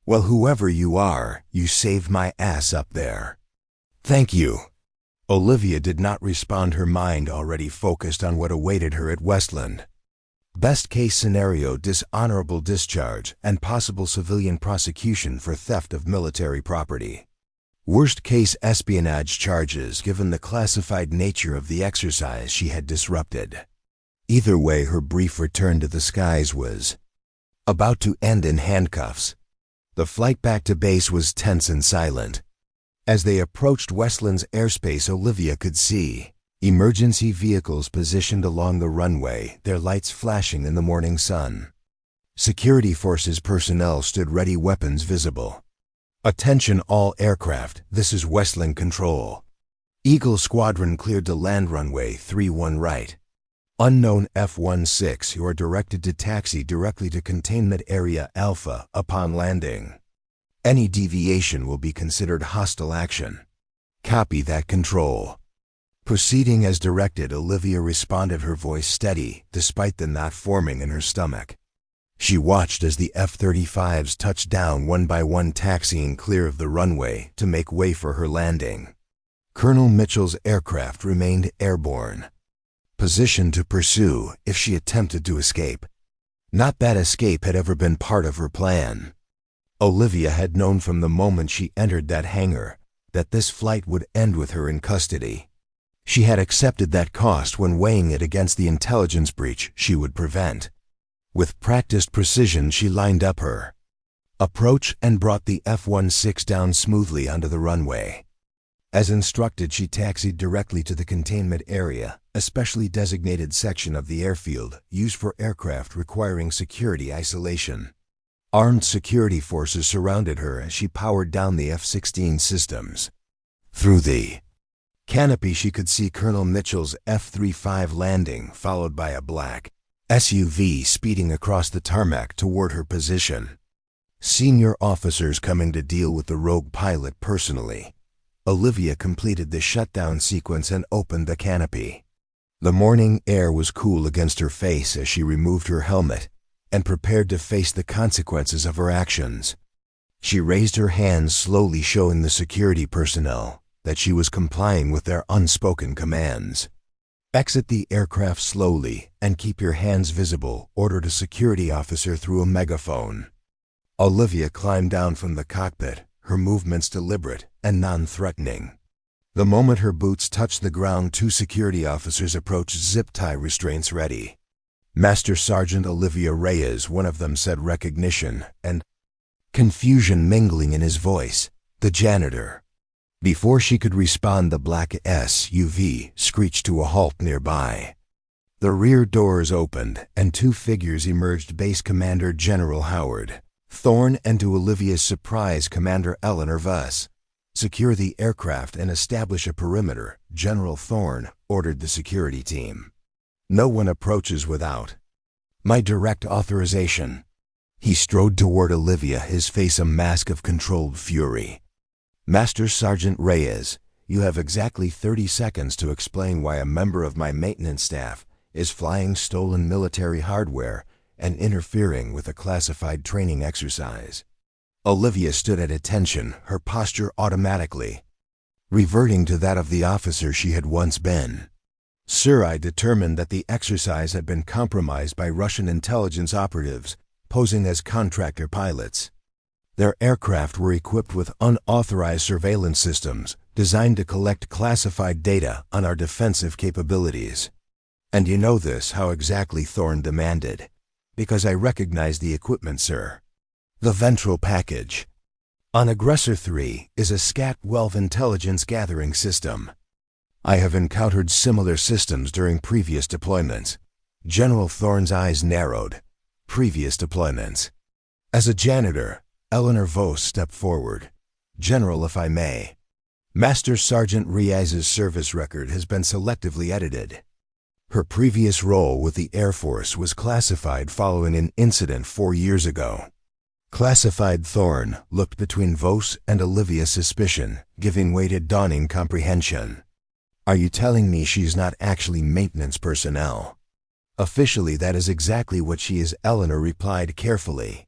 Well, whoever you are, you saved my ass up there. Thank you. Olivia did not respond, her mind already focused on what awaited her at Westland. Best case scenario, dishonorable discharge and possible civilian prosecution for theft of military property. Worst case, espionage charges, given the classified nature of the exercise she had disrupted. Either way, her brief return to the skies was about to end in handcuffs. The flight back to base was tense and silent. As they approached Westland's airspace, Olivia could see Emergency vehicles positioned along the runway, their lights flashing in the morning sun. Security forces personnel stood ready, weapons visible. Attention all aircraft, this is Westland Control. Eagle Squadron cleared to land runway 31 right. Unknown F-16, you are directed to taxi directly to containment area Alpha upon landing. Any deviation will be considered hostile action. Copy that, Control. Proceeding as directed, Olivia responded, her voice steady, despite the knot forming in her stomach. She watched as the F-35s touched down one by one, taxiing clear of the runway to make way for her landing. Colonel Mitchell's aircraft remained airborne, positioned to pursue if she attempted to escape. Not that escape had ever been part of her plan. Olivia had known from the moment she entered that hangar that this flight would end with her in custody. She had accepted that cost when weighing it against the intelligence breach she would prevent. With practiced precision, she lined up her approach and brought the F-16 down smoothly onto the runway. As instructed, she taxied directly to the containment area, a specially designated section of the airfield used for aircraft requiring security isolation. Armed security forces surrounded her as she powered down the F-16 systems. Through the canopy, she could see Colonel Mitchell's F-35 landing, followed by a black SUV speeding across the tarmac toward her position. Senior officers coming to deal with the rogue pilot personally. Olivia completed the shutdown sequence and opened the canopy. The morning air was cool against her face as she removed her helmet and prepared to face the consequences of her actions. She raised her hands slowly, showing the security personnel that she was complying with their unspoken commands. Exit the aircraft slowly and keep your hands visible, ordered a security officer through a megaphone. Olivia climbed down from the cockpit, her movements deliberate and non-threatening. The moment her boots touched the ground, two security officers approached, zip-tie restraints ready. Master Sergeant Olivia Reyes, one of them, said, recognition and confusion mingling in his voice. The janitor. Before she could respond, the black SUV screeched to a halt nearby. The rear doors opened and two figures emerged: Base Commander General Howard Thorne and, to Olivia's surprise, Commander Eleanor Vuss. Secure the aircraft and establish a perimeter, General Thorne ordered the security team. No one approaches without my direct authorization. He strode toward Olivia, his face a mask of controlled fury. Master Sergeant Reyes, you have exactly 30 seconds to explain why a member of my maintenance staff is flying stolen military hardware and interfering with a classified training exercise. Olivia stood at attention, her posture automatically reverting to that of the officer she had once been. Sir, I determined that the exercise had been compromised by Russian intelligence operatives posing as contractor pilots. Their aircraft were equipped with unauthorized surveillance systems designed to collect classified data on our defensive capabilities. And you know this, how exactly? Thorne demanded. Because I recognize the equipment, sir. The ventral package on Aggressor 3 is a SCAT-12 intelligence gathering system. I have encountered similar systems during previous deployments. General Thorne's eyes narrowed. Previous deployments. As a janitor, Eleanor Vos stepped forward. General, if I may. Master Sergeant Reyes' service record has been selectively edited. Her previous role with the Air Force was classified following an incident 4 years ago. Classified. Thorne looked between Vos and Olivia's suspicion, giving way to dawning comprehension. Are you telling me she's not actually maintenance personnel? Officially, that is exactly what she is, Eleanor replied carefully.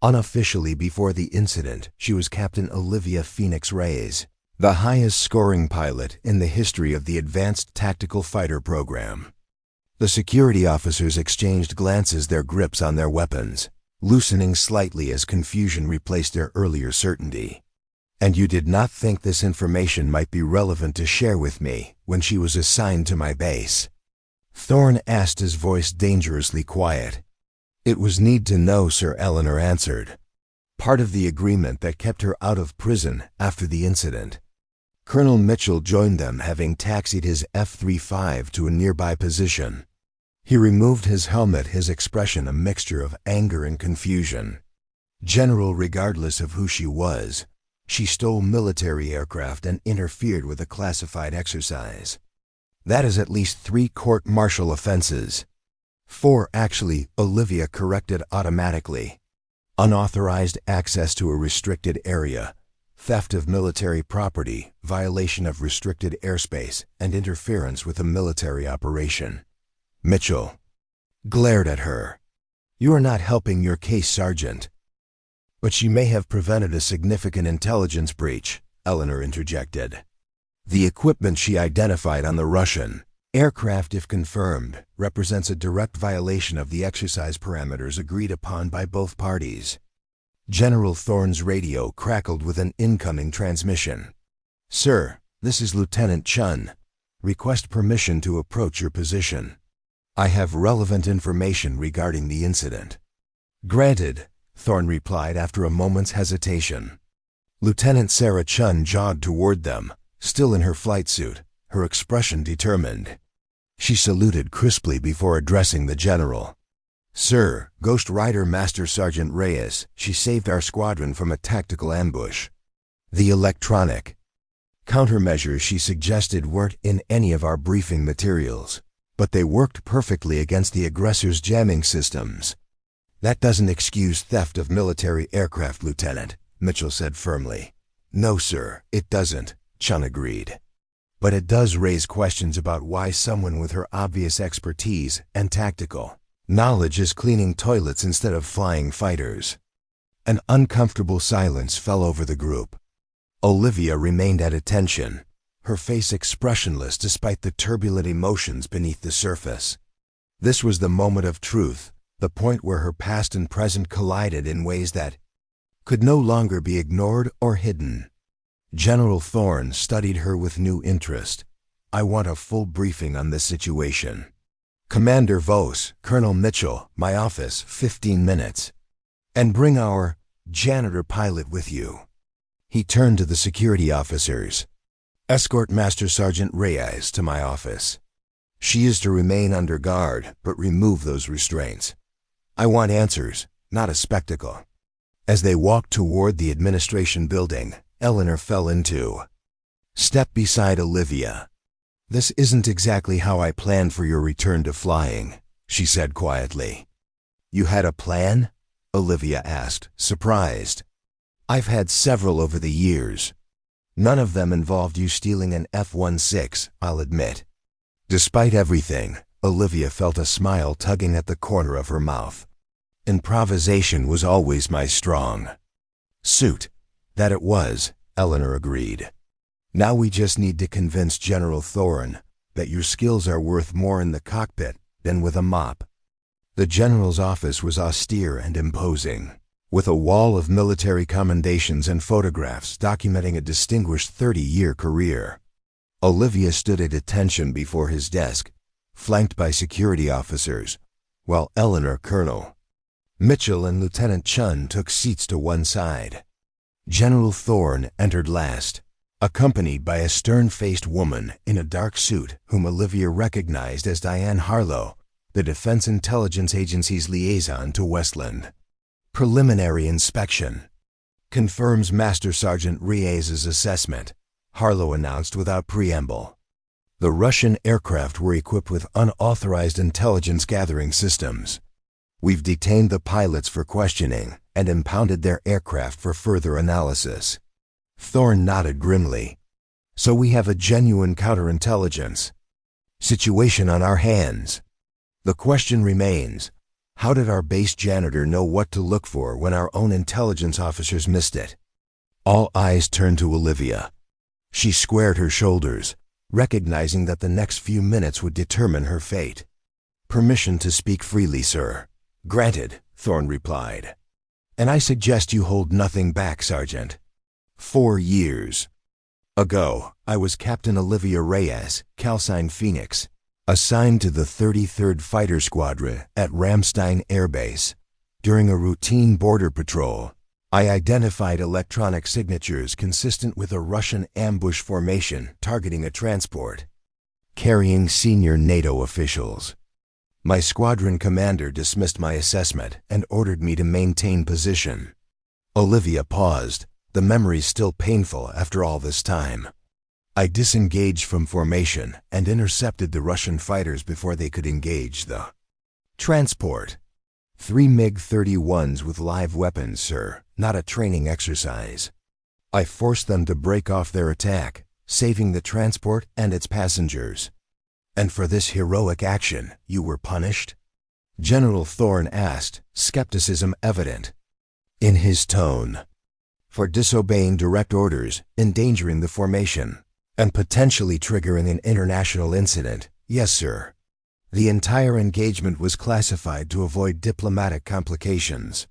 Unofficially, before the incident, she was Captain Olivia Phoenix Reyes, the highest scoring pilot in the history of the Advanced Tactical Fighter program. The security officers exchanged glances, their grips on their weapons loosening slightly as confusion replaced their earlier certainty. And you did not think this information might be relevant to share with me when she was assigned to my base? Thorne asked, his voice dangerously quiet. It was need to know, sir, Eleanor answered. Part of the agreement that kept her out of prison after the incident. Colonel Mitchell joined them, having taxied his F-35 to a nearby position. He removed his helmet, his expression a mixture of anger and confusion. General, regardless of who she was, she stole military aircraft and interfered with a classified exercise. That is at least 3 court-martial offenses. 4 actually, Olivia corrected automatically. Unauthorized access to a restricted area, theft of military property, violation of restricted airspace, and interference with a military operation. Mitchell glared at her. "You are not helping your case, Sergeant." "But she may have prevented a significant intelligence breach," Eleanor interjected. "The equipment she identified on the Russian aircraft, if confirmed, represents a direct violation of the exercise parameters agreed upon by both parties." General Thorne's radio crackled with an incoming transmission. "Sir, this is Lieutenant Chun. Request permission to approach your position. I have relevant information regarding the incident." "Granted," Thorne replied after a moment's hesitation. Lieutenant Sarah Chun jogged toward them, still in her flight suit, her expression determined. She saluted crisply before addressing the general. "Sir, Ghost Rider Master Sergeant Reyes, she saved our squadron from a tactical ambush. The electronic countermeasures she suggested weren't in any of our briefing materials, but they worked perfectly against the aggressor's jamming systems." "That doesn't excuse theft of military aircraft, Lieutenant," Mitchell said firmly. "No, sir, it doesn't," Chun agreed. "But it does raise questions about why someone with her obvious expertise and tactical knowledge is cleaning toilets instead of flying fighters." An uncomfortable silence fell over the group. Olivia remained at attention, her face expressionless despite the turbulent emotions beneath the surface. This was the moment of truth, the point where her past and present collided in ways that could no longer be ignored or hidden. General Thorne studied her with new interest. "I want a full briefing on this situation. Commander Vos, Colonel Mitchell, my office, 15 minutes. And bring our janitor pilot with you." He turned to the security officers. "Escort Master Sergeant Reyes to my office. She is to remain under guard, but remove those restraints. I want answers, not a spectacle." As they walked toward the administration building, Eleanor fell into step beside Olivia. "This isn't exactly how I planned for your return to flying," she said quietly. "You had a plan?" Olivia asked, surprised. "I've had several over the years. None of them involved you stealing an F-16, I'll admit." Despite everything, Olivia felt a smile tugging at the corner of her mouth. "Improvisation was always my strong suit." "That it was," Eleanor agreed. "Now we just need to convince General Thorne that your skills are worth more in the cockpit than with a mop." The general's office was austere and imposing, with a wall of military commendations and photographs documenting a distinguished 30-year career. Olivia stood at attention before his desk, flanked by security officers, while Eleanor, Colonel Mitchell, and Lieutenant Chun took seats to one side. General Thorne entered last, accompanied by a stern-faced woman in a dark suit whom Olivia recognized as Diane Harlow, the Defense Intelligence Agency's liaison to Westland. "Preliminary inspection confirms Master Sergeant Reyes' assessment," Harlow announced without preamble. "The Russian aircraft were equipped with unauthorized intelligence-gathering systems. We've detained the pilots for questioning and impounded their aircraft for further analysis." Thorne nodded grimly. "So we have a genuine counterintelligence situation on our hands. The question remains, how did our base janitor know what to look for when our own intelligence officers missed it?" All eyes turned to Olivia. She squared her shoulders, recognizing that the next few minutes would determine her fate. "Permission to speak freely, sir." "Granted," Thorne replied. "And I suggest you hold nothing back, Sergeant. 4 years ago, I was Captain Olivia Reyes, Calcine Phoenix, assigned to the 33rd Fighter Squadron at Ramstein Air Base. During a routine border patrol, I identified electronic signatures consistent with a Russian ambush formation targeting a transport, carrying senior NATO officials. My squadron commander dismissed my assessment and ordered me to maintain position. Olivia paused, the memory still painful after all this time. I disengaged from formation and intercepted the Russian fighters before they could engage the transport. 3 MiG-31s with live weapons, sir, not a training exercise. I forced them to break off their attack, saving the transport and its passengers. And for this heroic action, you were punished? General Thorne asked, skepticism evident in his tone. For disobeying direct orders, endangering the formation, and potentially triggering an international incident, yes, sir. The entire engagement was classified to avoid diplomatic complications.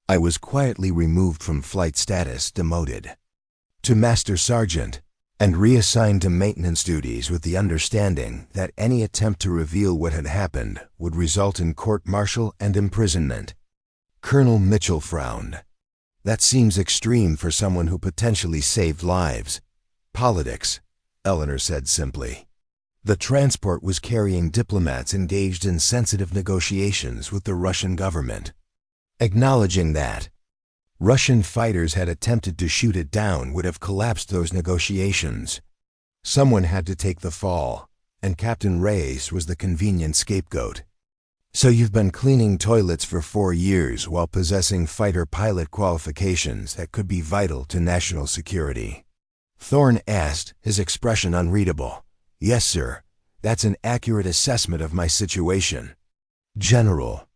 I was quietly removed from flight status, demoted to Master Sergeant, and reassigned to maintenance duties with the understanding that any attempt to reveal what had happened would result in court-martial and imprisonment. Colonel Mitchell frowned. That seems extreme for someone who potentially saved lives. Politics, Eleanor said simply. The transport was carrying diplomats engaged in sensitive negotiations with the Russian government. Acknowledging that Russian fighters had attempted to shoot it down would have collapsed those negotiations. Someone had to take the fall, and Captain Reyes was the convenient scapegoat. So you've been cleaning toilets for 4 years while possessing fighter pilot qualifications that could be vital to national security? Thorne asked, his expression unreadable. Yes, sir. That's an accurate assessment of my situation. General.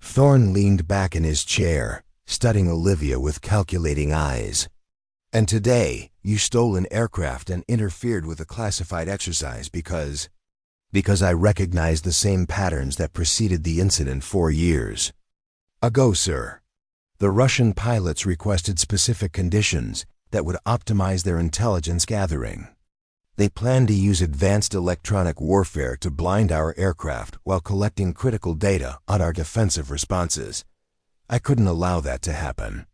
Thorne leaned back in his chair, studying Olivia with calculating eyes. And today, you stole an aircraft and interfered with a classified exercise because I recognized the same patterns that preceded the incident 4 years ago, sir. The Russian pilots requested specific conditions that would optimize their intelligence gathering. They planned to use advanced electronic warfare to blind our aircraft while collecting critical data on our defensive responses. I couldn't allow that to happen,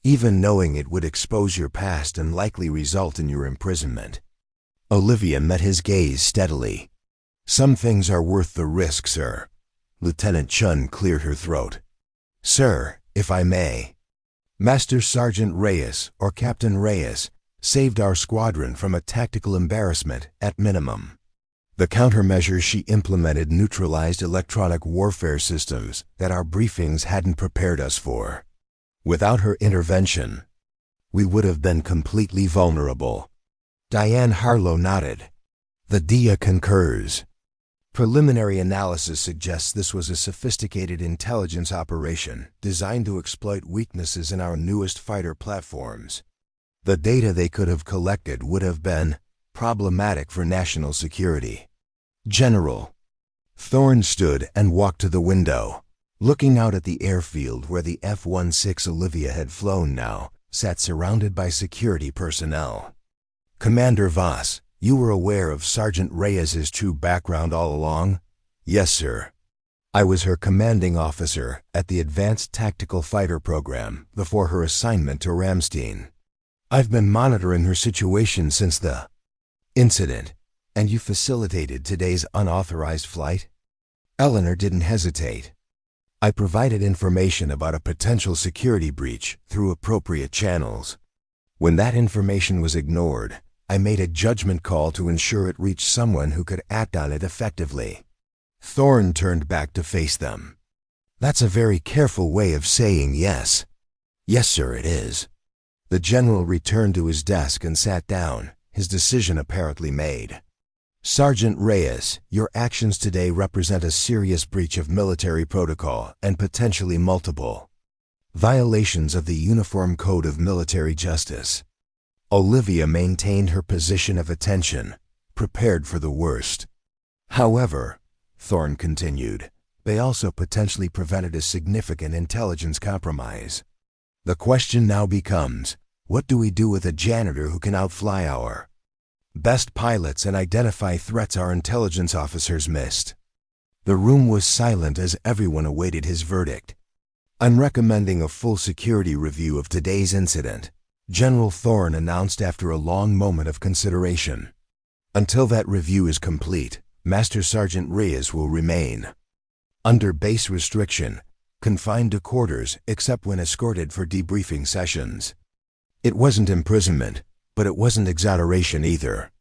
even knowing it would expose your past and likely result in your imprisonment. Olivia met his gaze steadily. Some things are worth the risk, sir. Lieutenant Chun cleared her throat. Sir, if I may. Master Sergeant Reyes, or Captain Reyes, saved our squadron from a tactical embarrassment at minimum. The countermeasures she implemented neutralized electronic warfare systems that our briefings hadn't prepared us for. Without her intervention, we would have been completely vulnerable. Diane Harlow nodded. The DIA concurs. Preliminary analysis suggests this was a sophisticated intelligence operation designed to exploit weaknesses in our newest fighter platforms. The data they could have collected would have been problematic for national security. General. Thorne stood and walked to the window, looking out at the airfield where the F-16 Olivia had flown now, sat surrounded by security personnel. Commander Voss, you were aware of Sergeant Reyes's true background all along? Yes, sir. I was her commanding officer at the Advanced Tactical Fighter Program before her assignment to Ramstein. I've been monitoring her situation since the incident, and you facilitated today's unauthorized flight? Eleanor didn't hesitate. I provided information about a potential security breach through appropriate channels. When that information was ignored, I made a judgment call to ensure it reached someone who could act on it effectively. Thorne turned back to face them. That's a very careful way of saying yes. Yes, sir, it is. The general returned to his desk and sat down, his decision apparently made. Sergeant Reyes, your actions today represent a serious breach of military protocol and potentially multiple violations of the Uniform Code of Military Justice. Olivia maintained her position of attention, prepared for the worst. However, Thorne continued, they also potentially prevented a significant intelligence compromise. The question now becomes, what do we do with a janitor who can outfly our best pilots and identify threats our intelligence officers missed? The room was silent as everyone awaited his verdict. "I'm recommending a full security review of today's incident," General Thorne announced after a long moment of consideration. "Until that review is complete, Master Sergeant Reyes will remain under base restriction, confined to quarters except when escorted for debriefing sessions." It wasn't imprisonment, but it wasn't exoneration either.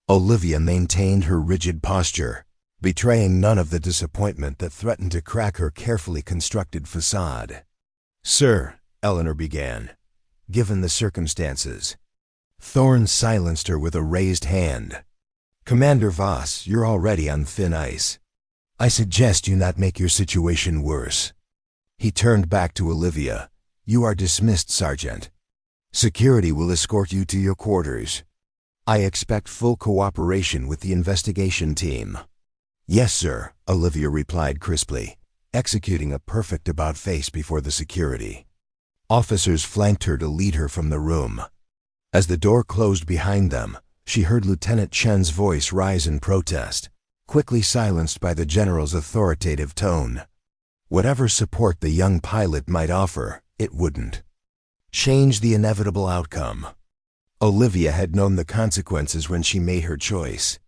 Olivia maintained her rigid posture, betraying none of the disappointment that threatened to crack her carefully constructed facade. "Sir," Eleanor began, "given the circumstances." Thorne silenced her with a raised hand. "Commander Voss, you're already on thin ice. I suggest you not make your situation worse." He turned back to Olivia. "You are dismissed, Sergeant. Security will escort you to your quarters. I expect full cooperation with the investigation team." "Yes, sir," Olivia replied crisply, executing a perfect about-face before the security. Officers flanked her to lead her from the room. As the door closed behind them, she heard Lieutenant Chen's voice rise in protest, quickly silenced by the general's authoritative tone. Whatever support the young pilot might offer, it wouldn't change the inevitable outcome. Olivia had known the consequences when she made her choice.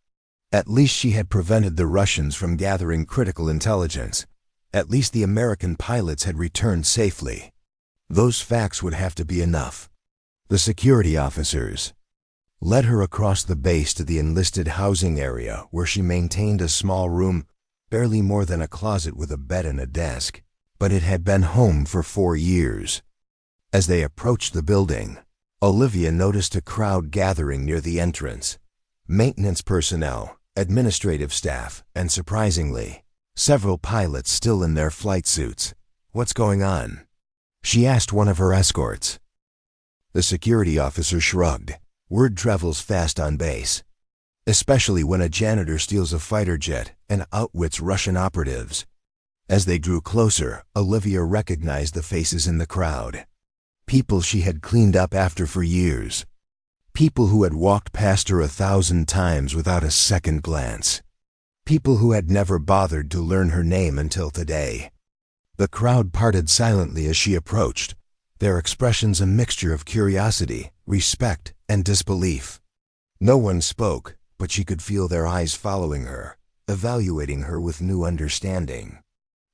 At least she had prevented the Russians from gathering critical intelligence. At least the American pilots had returned safely. Those facts would have to be enough. The security officers led her across the base to the enlisted housing area, where she maintained a small room, barely more than a closet with a bed and a desk, but it had been home for 4 years. As they approached the building, Olivia noticed a crowd gathering near the entrance. Maintenance personnel, administrative staff, and surprisingly, several pilots still in their flight suits. "What's going on?" she asked one of her escorts. The security officer shrugged. "Word travels fast on base, especially when a janitor steals a fighter jet and outwits Russian operatives." As they drew closer, Olivia recognized the faces in the crowd. People she had cleaned up after for years. People who had walked past her 1,000 times without a second glance. People who had never bothered to learn her name until today. The crowd parted silently as she approached, their expressions a mixture of curiosity, respect, and disbelief. No one spoke, but she could feel their eyes following her, evaluating her with new understanding.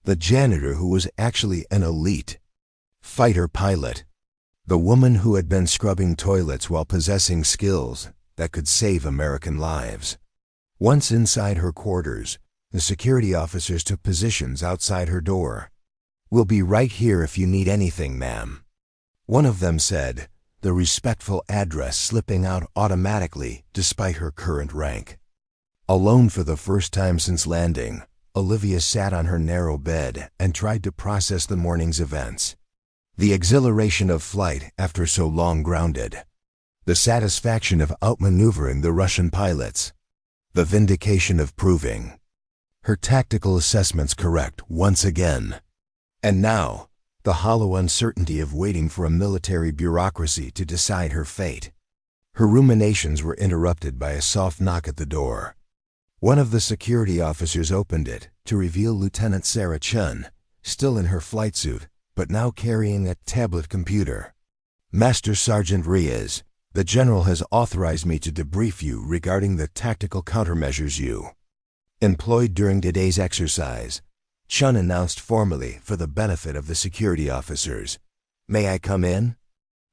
The janitor who was actually an elite fighter pilot. The woman who had been scrubbing toilets while possessing skills that could save American lives. Once inside her quarters, the security officers took positions outside her door. "We'll be right here if you need anything, ma'am," one of them said, the respectful address slipping out automatically despite her current rank. Alone for the first time since landing, Olivia sat on her narrow bed and tried to process the morning's events. The exhilaration of flight after so long grounded. The satisfaction of outmaneuvering the Russian pilots. The vindication of proving her tactical assessments correct once again. And now, the hollow uncertainty of waiting for a military bureaucracy to decide her fate. Her ruminations were interrupted by a soft knock at the door. One of the security officers opened it to reveal Lieutenant Sarah Chun, still in her flight suit, but now carrying a tablet computer. "Master Sergeant Reyes, the General has authorized me to debrief you regarding the tactical countermeasures you employed during today's exercise," Chun announced formally for the benefit of the security officers. "May I come in?"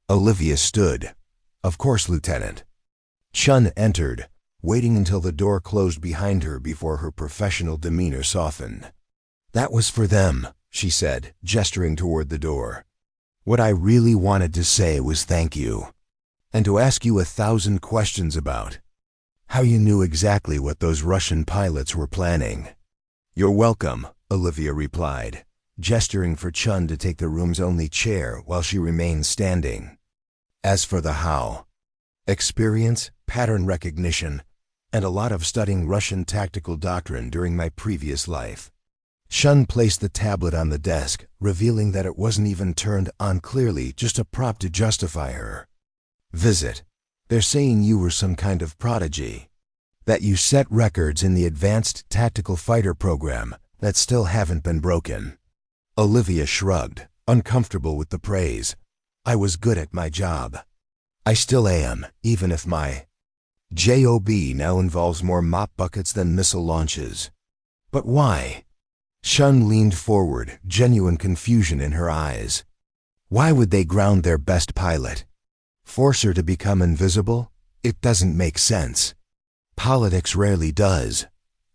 Olivia stood. "Of course, Lieutenant." Chun entered, waiting until the door closed behind her before her professional demeanor softened. "That was for them," she said, gesturing toward the door. "What I really wanted to say was thank you, and to ask you 1,000 questions about how you knew exactly what those Russian pilots were planning." "You're welcome," Olivia replied, gesturing for Chun to take the room's only chair while she remained standing. "As for the how, experience, pattern recognition, and a lot of studying Russian tactical doctrine during my previous life." Chun placed the tablet on the desk, revealing that it wasn't even turned on clearly, just a prop to justify her visit. "They're saying you were some kind of prodigy, that you set records in the advanced tactical fighter program that still haven't been broken." Olivia shrugged. uncomfortable with the praise. I was good at my job. I still am, even if my job now involves more mop buckets than missile launches. But why? Chun leaned forward, genuine confusion in her eyes. Why would they ground their best pilot? Force her to become invisible? It doesn't make sense. Politics rarely does,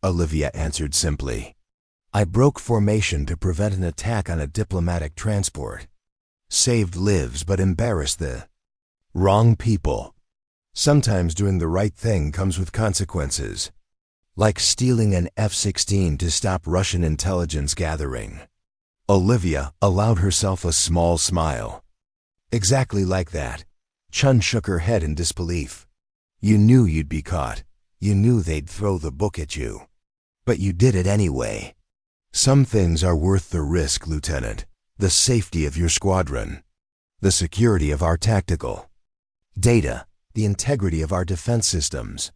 Olivia answered simply. I broke formation to prevent an attack on a diplomatic transport. Saved lives but embarrassed the wrong people. Sometimes doing the right thing comes with consequences. Like stealing an F-16 to stop Russian intelligence gathering. Olivia allowed herself a small smile. Exactly like that. Chun shook her head in disbelief. You knew you'd be caught. You knew they'd throw the book at you. But you did it anyway. Some things are worth the risk, Lieutenant. The safety of your squadron. The security of our tactical data. The integrity of our defense systems.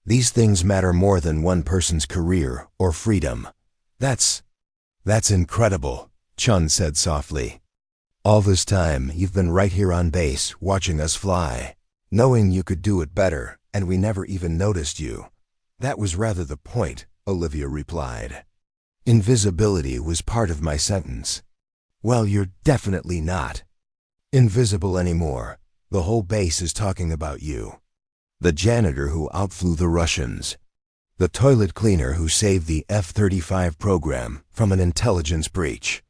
These things matter more than one person's career or freedom. That's incredible, Chun said softly. All this time, you've been right here on base, watching us fly. Knowing you could do it better, and we never even noticed you. That was rather the point, Olivia replied. Invisibility was part of my sentence. Well, you're definitely not invisible anymore. The whole base is talking about you. The janitor who outflew the Russians. The toilet cleaner who saved the F-35 program from an intelligence breach.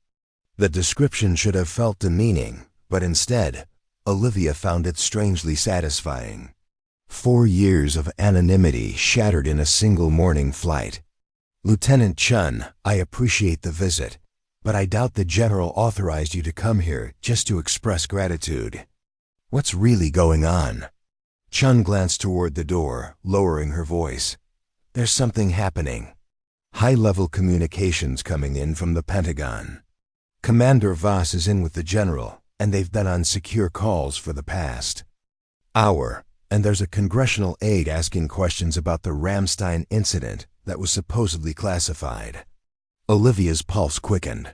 The description should have felt demeaning, but instead, Olivia found it strangely satisfying. 4 years of anonymity shattered in a single morning flight. Lieutenant Chun, I appreciate the visit, but I doubt the General authorized you to come here just to express gratitude. What's really going on? Chun glanced toward the door, lowering her voice. There's something happening. High-level communications coming in from the Pentagon. Commander Voss is in with the General, and they've been on secure calls for the past hour, and there's a congressional aide asking questions about the Ramstein incident that was supposedly classified. Olivia's pulse quickened.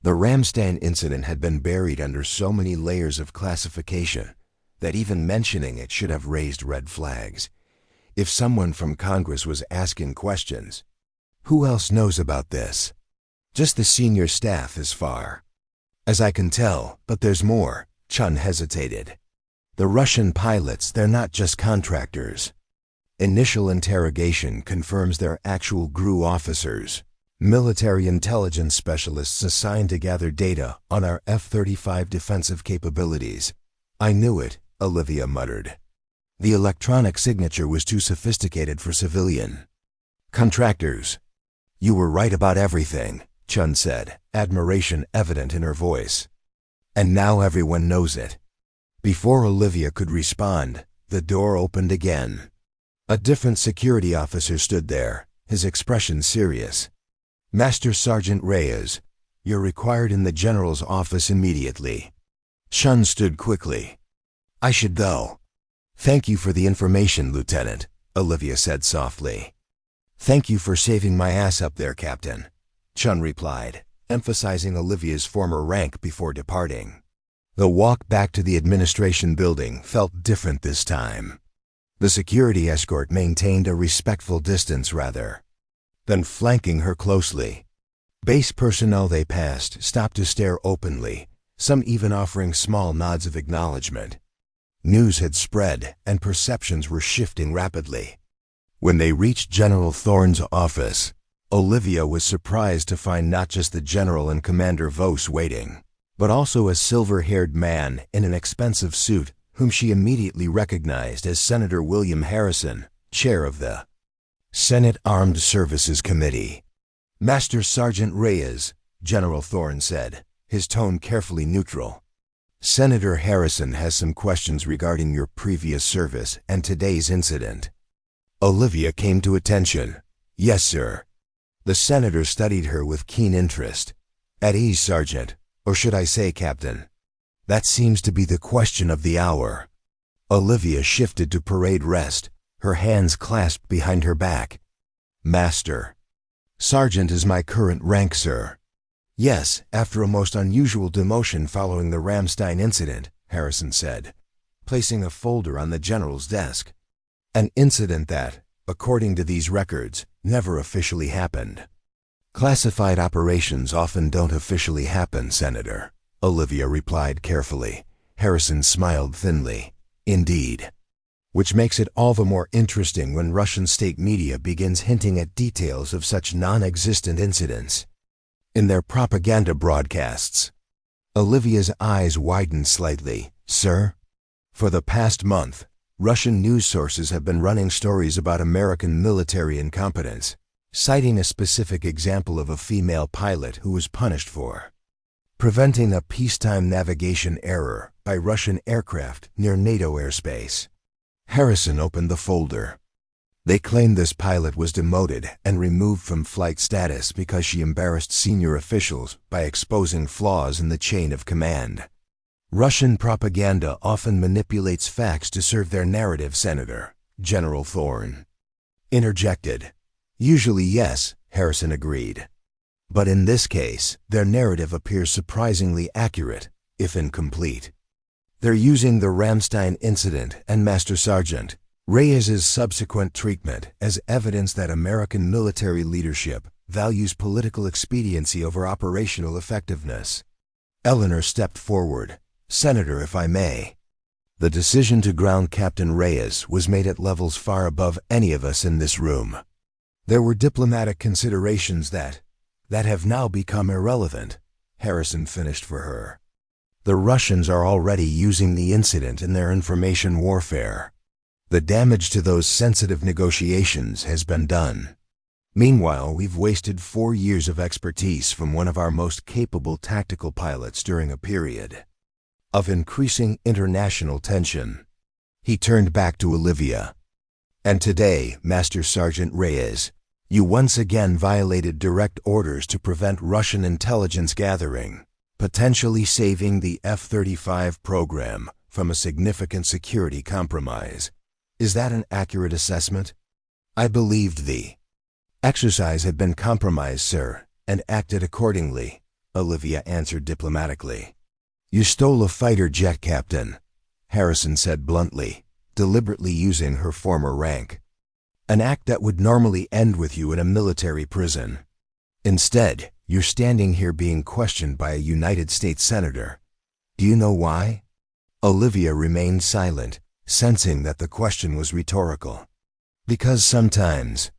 The Ramstein incident had been buried under so many layers of classification that even mentioning it should have raised red flags. If someone from Congress was asking questions, who else knows about this? Just the senior staff as far as I can tell, but there's more. Chun hesitated. The Russian pilots, they're not just contractors. Initial interrogation confirms they're actual GRU officers. Military intelligence specialists assigned to gather data on our F-35 defensive capabilities. I knew it, Olivia muttered. The electronic signature was too sophisticated for civilian contractors. You were right about everything, Chun said, admiration evident in her voice. And now everyone knows it. Before Olivia could respond, the door opened again. A different security officer stood there, his expression serious. Master Sergeant Reyes, you're required in the General's office immediately. Chun stood quickly. I should go. Thank you for the information, Lieutenant, Olivia said softly. Thank you for saving my ass up there, Captain, Chun replied, emphasizing Olivia's former rank before departing. The walk back to the administration building felt different this time. The security escort maintained a respectful distance rather than flanking her closely. Base personnel they passed stopped to stare openly, some even offering small nods of acknowledgement. News had spread, and perceptions were shifting rapidly. When they reached General Thorne's office, Olivia was surprised to find not just the General and Commander Voss waiting, but also a silver-haired man in an expensive suit whom she immediately recognized as Senator William Harrison, chair of the Senate Armed Services Committee. Master Sergeant Reyes, General Thorne said, his tone carefully neutral. Senator Harrison has some questions regarding your previous service and today's incident. Olivia came to attention. Yes, sir. The senator studied her with keen interest. At ease, Sergeant, or should I say, Captain? That seems to be the question of the hour. Olivia shifted to parade rest, her hands clasped behind her back. Master. Sergeant is my current rank, sir. Yes, after a most unusual demotion following the Ramstein incident, Harrison said, placing a folder on the general's desk. An incident that, according to these records, never officially happened. Classified operations often don't officially happen, Senator, Olivia replied carefully. Harrison smiled thinly. Indeed. Which makes it all the more interesting when Russian state media begins hinting at details of such non-existent incidents in their propaganda broadcasts. Olivia's eyes widened slightly. Sir? For the past month, Russian news sources have been running stories about American military incompetence, citing a specific example of a female pilot who was punished for preventing a peacetime navigation error by Russian aircraft near NATO airspace. Harrison opened the folder. They claimed this pilot was demoted and removed from flight status because she embarrassed senior officials by exposing flaws in the chain of command. Russian propaganda often manipulates facts to serve their narrative, Senator, General Thorne interjected. Usually yes, Harrison agreed. But in this case, their narrative appears surprisingly accurate, if incomplete. They're using the Ramstein incident and Master Sergeant Reyes' subsequent treatment as evidence that American military leadership values political expediency over operational effectiveness. Eleanor stepped forward. Senator, if I may. The decision to ground Captain Reyes was made at levels far above any of us in this room. There were diplomatic considerations that have now become irrelevant, Harrison finished for her. The Russians are already using the incident in their information warfare. The damage to those sensitive negotiations has been done. Meanwhile, we've wasted 4 years of expertise from one of our most capable tactical pilots during a period of increasing international tension. He turned back to Olivia. And today, Master Sergeant Reyes, you once again violated direct orders to prevent Russian intelligence gathering, potentially saving the F-35 program from a significant security compromise. Is that an accurate assessment? I believed the exercise had been compromised, sir, and acted accordingly, Olivia answered diplomatically. You stole a fighter jet, Captain, Harrison said bluntly, deliberately using her former rank. An act that would normally end with you in a military prison. Instead, you're standing here being questioned by a United States senator. Do you know why? Olivia remained silent, sensing that the question was rhetorical. Because sometimes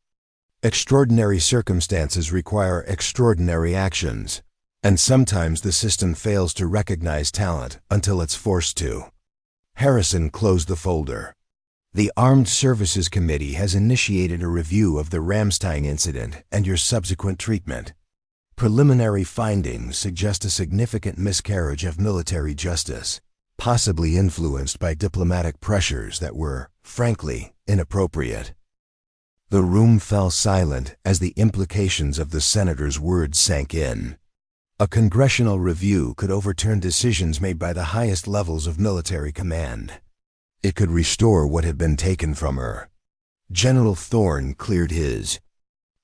extraordinary circumstances require extraordinary actions, and sometimes the system fails to recognize talent until it's forced to. Harrison closed the folder. The Armed Services Committee has initiated a review of the Ramstein incident and your subsequent treatment. Preliminary findings suggest a significant miscarriage of military justice, possibly influenced by diplomatic pressures that were, frankly, inappropriate. The room fell silent as the implications of the senator's words sank in. A congressional review could overturn decisions made by the highest levels of military command. It could restore what had been taken from her. General Thorne cleared his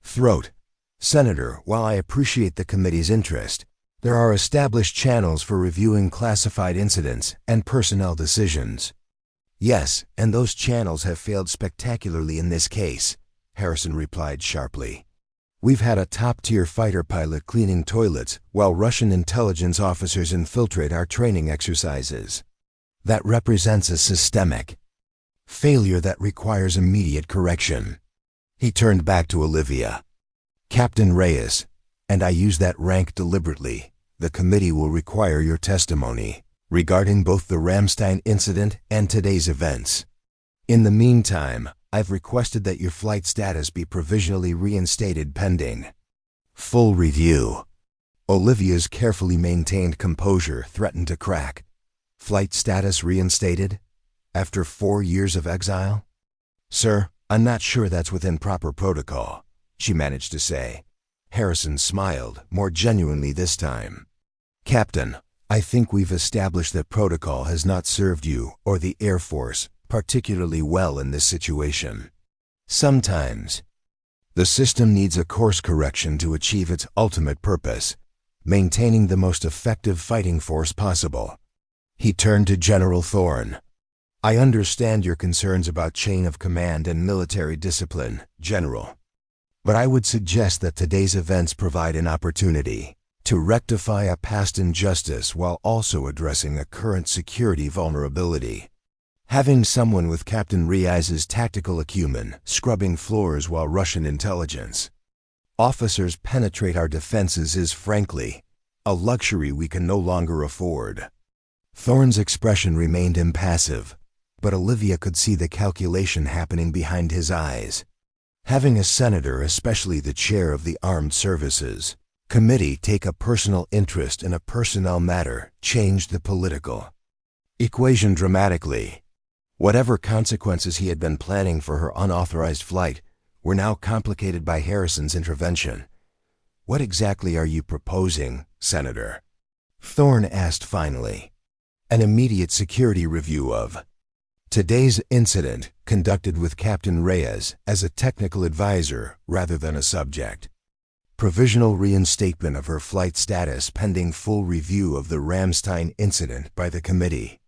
throat. Senator, while I appreciate the committee's interest, there are established channels for reviewing classified incidents and personnel decisions. Yes, and those channels have failed spectacularly in this case, Harrison replied sharply. We've had a top-tier fighter pilot cleaning toilets while Russian intelligence officers infiltrate our training exercises. That represents a systemic failure that requires immediate correction. He turned back to Olivia. Captain Reyes, and I use that rank deliberately, the committee will require your testimony regarding both the Ramstein incident and today's events. In the meantime, I've requested that your flight status be provisionally reinstated pending full review. Olivia's carefully maintained composure threatened to crack. Flight status reinstated? After 4 years of exile? Sir, I'm not sure that's within proper protocol, she managed to say. Harrison smiled, more genuinely this time. Captain, I think we've established that protocol has not served you or the Air Force particularly well in this situation. Sometimes, the system needs a course correction to achieve its ultimate purpose, maintaining the most effective fighting force possible. He turned to General Thorne. I understand your concerns about chain of command and military discipline, General. But I would suggest that today's events provide an opportunity to rectify a past injustice while also addressing a current security vulnerability. Having someone with Captain Reyes' tactical acumen scrubbing floors while Russian intelligence officers penetrate our defenses is, frankly, a luxury we can no longer afford. Thorne's expression remained impassive, but Olivia could see the calculation happening behind his eyes. Having a senator, especially the chair of the Armed Services Committee, take a personal interest in a personnel matter changed the political equation dramatically. Whatever consequences he had been planning for her unauthorized flight were now complicated by Harrison's intervention. What exactly are you proposing, Senator? Thorne asked finally. An immediate security review of today's incident, conducted with Captain Reyes as a technical advisor rather than a subject. Provisional reinstatement of her flight status pending full review of the Ramstein incident by the committee.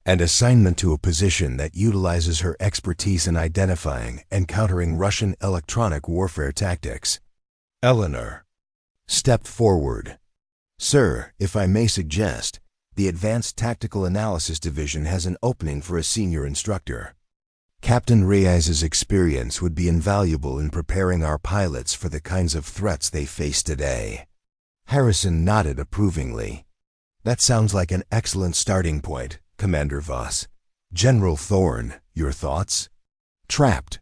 And assignment to a position that utilizes her expertise in identifying and countering Russian electronic warfare tactics. Eleanor stepped forward. Sir, if I may suggest, the Advanced Tactical Analysis Division has an opening for a senior instructor. Captain Reyes' experience would be invaluable in preparing our pilots for the kinds of threats they face today. Harrison nodded approvingly. That sounds like an excellent starting point, Commander Voss. General Thorne, your thoughts? Trapped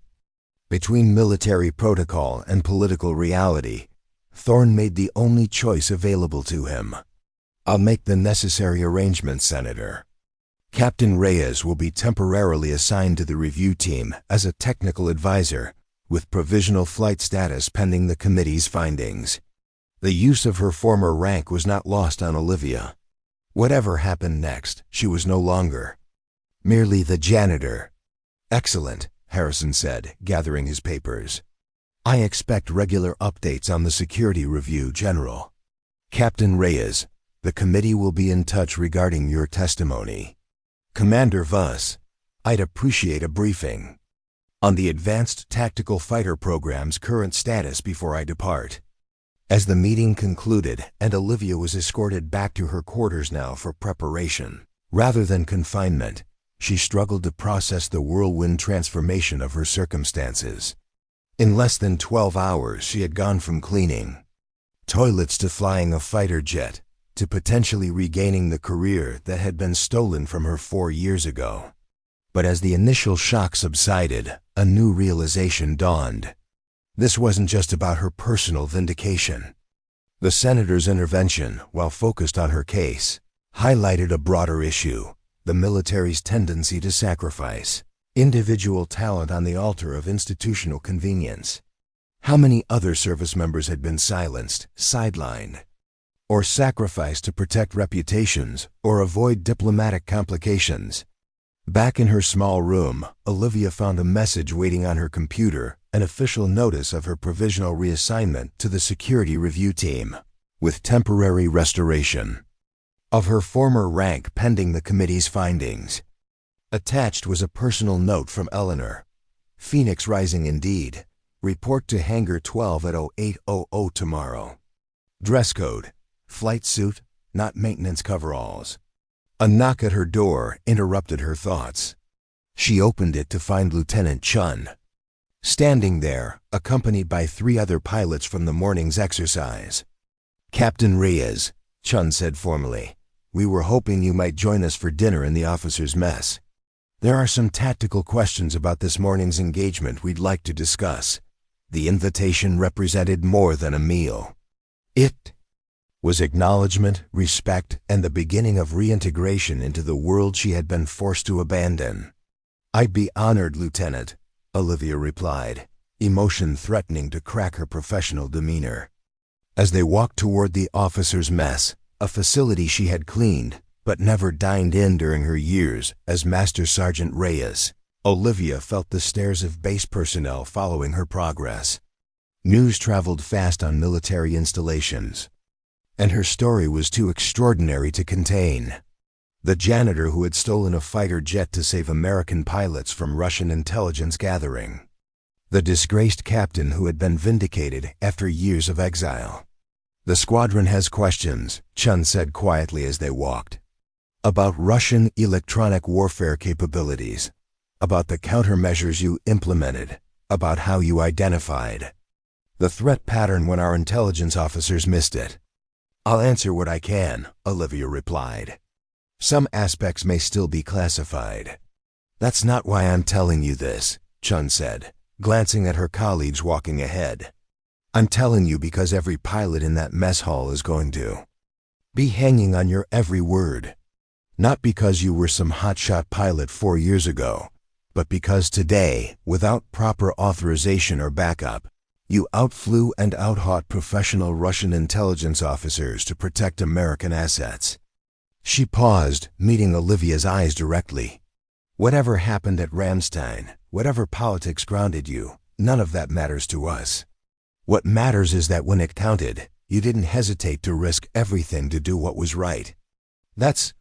between military protocol and political reality, Thorne made the only choice available to him. I'll make the necessary arrangements, Senator. Captain Reyes will be temporarily assigned to the review team as a technical advisor, with provisional flight status pending the committee's findings. The use of her former rank was not lost on Olivia. Whatever happened next, she was no longer merely the janitor. Excellent, Harrison said, gathering his papers. I expect regular updates on the security review, General. Captain Reyes, the committee will be in touch regarding your testimony. Commander Voss, I'd appreciate a briefing on the Advanced Tactical Fighter Program's current status before I depart. As the meeting concluded and Olivia was escorted back to her quarters now for preparation, rather than confinement, she struggled to process the whirlwind transformation of her circumstances. In less than 12 hours, she had gone from cleaning toilets to flying a fighter jet, to potentially regaining the career that had been stolen from her 4 years ago. But as the initial shock subsided, a new realization dawned. This wasn't just about her personal vindication. The senator's intervention, while focused on her case, highlighted a broader issue: the military's tendency to sacrifice individual talent on the altar of institutional convenience. How many other service members had been silenced, sidelined, or sacrificed to protect reputations or avoid diplomatic complications? Back in her small room, Olivia found a message waiting on her computer, an official notice of her provisional reassignment to the security review team, with temporary restoration of her former rank pending the committee's findings. Attached was a personal note from Eleanor. Phoenix Rising indeed. Report to Hangar 12 at 0800 tomorrow. Dress code: flight suit, not maintenance coveralls. A knock at her door interrupted her thoughts. She opened it to find Lieutenant Chun standing there, accompanied by 3 other pilots from the morning's exercise. Captain Reyes, Chun said formally, we were hoping you might join us for dinner in the officers' mess. There are some tactical questions about this morning's engagement we'd like to discuss. The invitation represented more than a meal. It was acknowledgement, respect, and the beginning of reintegration into the world she had been forced to abandon. I'd be honored, Lieutenant, Olivia replied, emotion threatening to crack her professional demeanor. As they walked toward the officers' mess, a facility she had cleaned but never dined in during her years as Master Sergeant Reyes, Olivia felt the stares of base personnel following her progress. News traveled fast on military installations. and her story was too extraordinary to contain. The janitor who had stolen a fighter jet to save American pilots from Russian intelligence gathering. The disgraced captain who had been vindicated after years of exile. "The squadron has questions," Chun said quietly as they walked. "About Russian electronic warfare capabilities. About the countermeasures you implemented. About how you identified the threat pattern when our intelligence officers missed it." "I'll answer what I can," Olivia replied. "Some aspects may still be classified." "That's not why I'm telling you this," Chun said, glancing at her colleagues walking ahead. "I'm telling you because every pilot in that mess hall is going to be hanging on your every word. Not because you were some hotshot pilot 4 years ago, but because today, without proper authorization or backup, you outflew and outhought professional Russian intelligence officers to protect American assets." She paused, meeting Olivia's eyes directly. "Whatever happened at Ramstein, whatever politics grounded you, none of that matters to us. What matters is that when it counted, you didn't hesitate to risk everything to do what was right. That's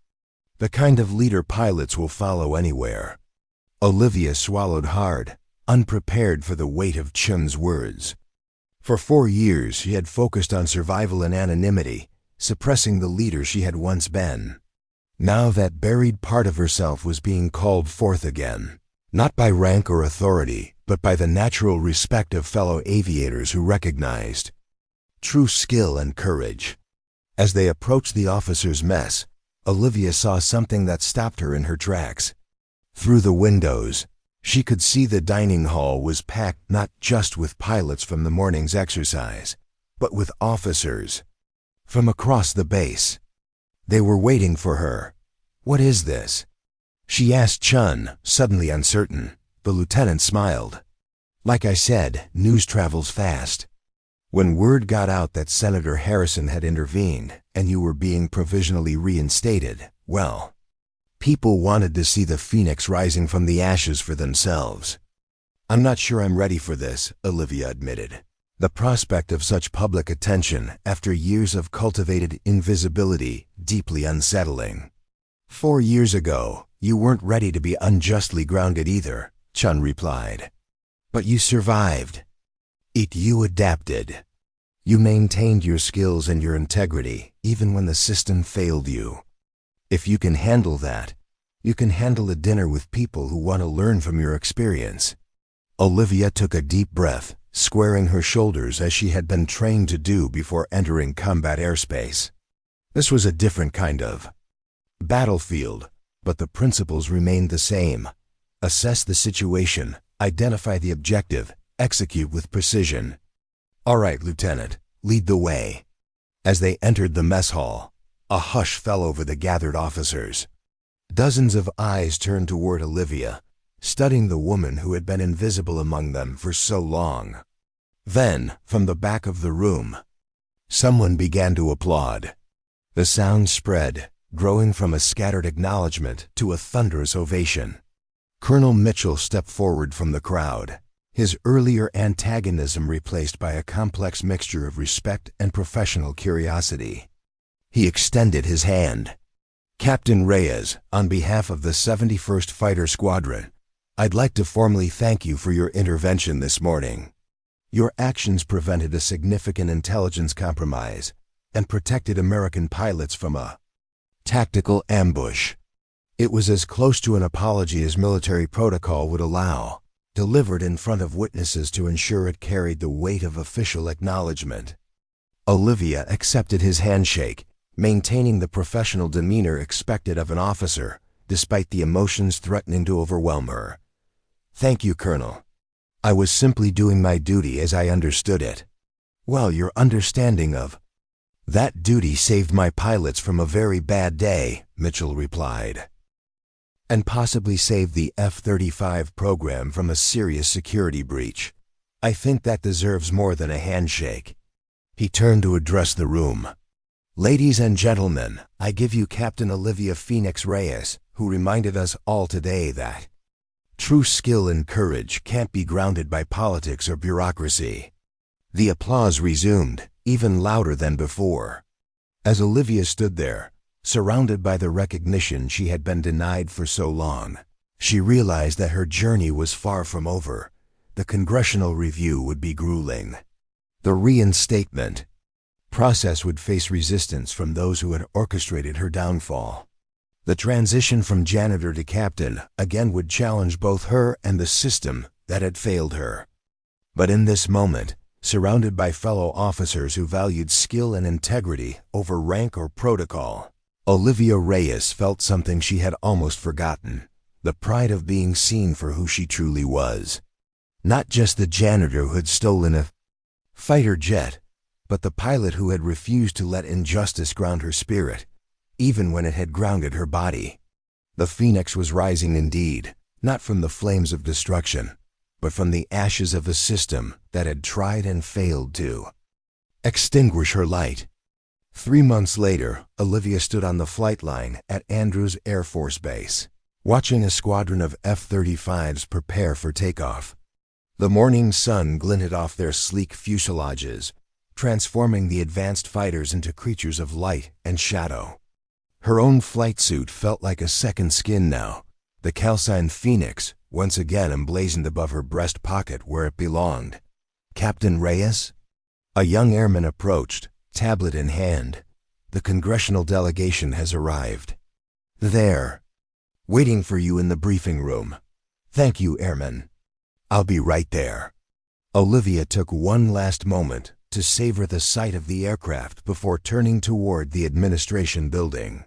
the kind of leader pilots will follow anywhere." Olivia swallowed hard, unprepared for the weight of Chun's words. For 4 years she had focused on survival and anonymity, suppressing the leader she had once been. Now that buried part of herself was being called forth again, not by rank or authority, but by the natural respect of fellow aviators who recognized true skill and courage. As they approached the officers' mess, Olivia saw something that stopped her in her tracks. Through the windows, she could see the dining hall was packed not just with pilots from the morning's exercise, but with officers from across the base. They were waiting for her. "What is this?" she asked Chun, suddenly uncertain. The lieutenant smiled. "Like I said, news travels fast. When word got out that Senator Harrison had intervened and you were being provisionally reinstated, well, people wanted to see the phoenix rising from the ashes for themselves." "I'm not sure I'm ready for this," Olivia admitted. The prospect of such public attention after years of cultivated invisibility deeply unsettling. 4 years ago, you weren't ready to be unjustly grounded either, Chun replied. But you survived. You adapted. You maintained your skills and your integrity, even when the system failed you. If you can handle that, you can handle a dinner with people who want to learn from your experience. Olivia took a deep breath, squaring her shoulders as she had been trained to do before entering combat airspace. This was a different kind of battlefield, but the principles remained the same. Assess the situation, identify the objective, execute with precision. "All right, Lieutenant, lead the way." As they entered the mess hall, a hush fell over the gathered officers. Dozens of eyes turned toward Olivia, studying the woman who had been invisible among them for so long. Then, from the back of the room, someone began to applaud. The sound spread, growing from a scattered acknowledgement to a thunderous ovation. Colonel Mitchell stepped forward from the crowd, his earlier antagonism replaced by a complex mixture of respect and professional curiosity. He extended his hand. "Captain Reyes, on behalf of the 71st Fighter Squadron, I'd like to formally thank you for your intervention this morning. Your actions prevented a significant intelligence compromise and protected American pilots from a tactical ambush. It was as close to an apology as military protocol would allow, delivered in front of witnesses to ensure it carried the weight of official acknowledgement." Olivia accepted his handshake, maintaining the professional demeanor expected of an officer, despite the emotions threatening to overwhelm her. "Thank you, Colonel. I was simply doing my duty as I understood it." "Well, your understanding of that duty saved my pilots from a very bad day," Mitchell replied. "And possibly saved the F-35 program from a serious security breach. I think that deserves more than a handshake." He turned to address the room. "Ladies and gentlemen, I give you Captain Olivia Phoenix Reyes, who reminded us all today that true skill and courage can't be grounded by politics or bureaucracy." The applause resumed, even louder than before. As Olivia stood there, surrounded by the recognition she had been denied for so long, she realized that her journey was far from over. The congressional review would be grueling. The reinstatement process would face resistance from those who had orchestrated her downfall. The transition from janitor to captain again would challenge both her and the system that had failed her. But in this moment, surrounded by fellow officers who valued skill and integrity over rank or protocol, Olivia Reyes felt something she had almost forgotten: the pride of being seen for who she truly was. Not just the janitor who had stolen a fighter jet, but the pilot who had refused to let injustice ground her spirit, even when it had grounded her body. The phoenix was rising indeed, not from the flames of destruction, but from the ashes of a system that had tried and failed to extinguish her light. 3 months later, Olivia stood on the flight line at Andrews Air Force Base, watching a squadron of F-35s prepare for takeoff. The morning sun glinted off their sleek fuselages, transforming the advanced fighters into creatures of light and shadow. Her own flight suit felt like a second skin now, the calcined phoenix once again emblazoned above her breast pocket where it belonged. "Captain Reyes?" A young airman approached, tablet in hand. "The congressional delegation has arrived. There, waiting for you in the briefing room." "Thank you, airman. I'll be right there." Olivia took one last moment to savor the sight of the aircraft before turning toward the administration building.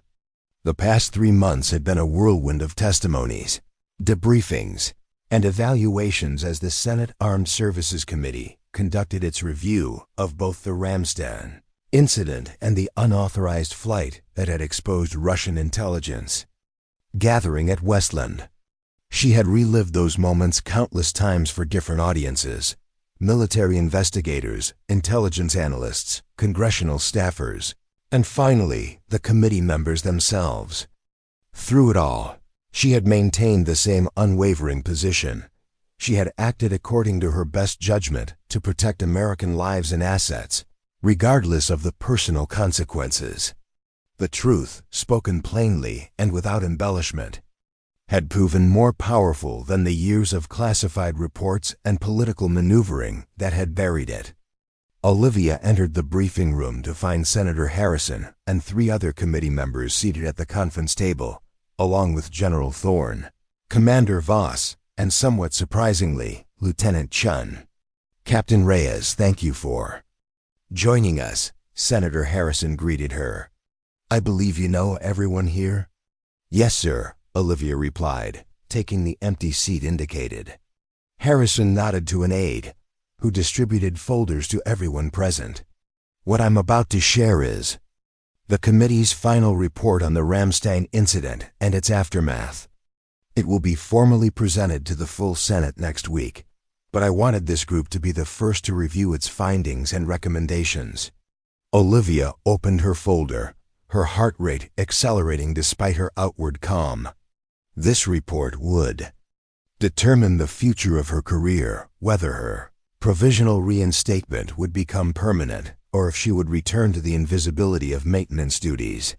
The past 3 months had been a whirlwind of testimonies, debriefings, and evaluations as the Senate Armed Services Committee conducted its review of both the Ramstein incident and the unauthorized flight that had exposed Russian intelligence. Gathering at Westland, she had relived those moments countless times for different audiences: military investigators, intelligence analysts, congressional staffers, and finally, the committee members themselves. Through it all, she had maintained the same unwavering position. She had acted according to her best judgment to protect American lives and assets, regardless of the personal consequences. The truth, spoken plainly and without embellishment, had proven more powerful than the years of classified reports and political maneuvering that had buried it. Olivia entered the briefing room to find Senator Harrison and 3 other committee members seated at the conference table, along with General Thorne, Commander Voss, and somewhat surprisingly, Lieutenant Chun. "Captain Reyes, thank you for joining us," Senator Harrison greeted her. "I believe you know everyone here?" "Yes, sir," Olivia replied, taking the empty seat indicated. Harrison nodded to an aide, who distributed folders to everyone present. "What I'm about to share is the committee's final report on the Ramstein incident and its aftermath. It will be formally presented to the full Senate next week, but I wanted this group to be the first to review its findings and recommendations." Olivia opened her folder, her heart rate accelerating despite her outward calm. This report would determine the future of her career, whether her provisional reinstatement would become permanent or if she would return to the invisibility of maintenance duties.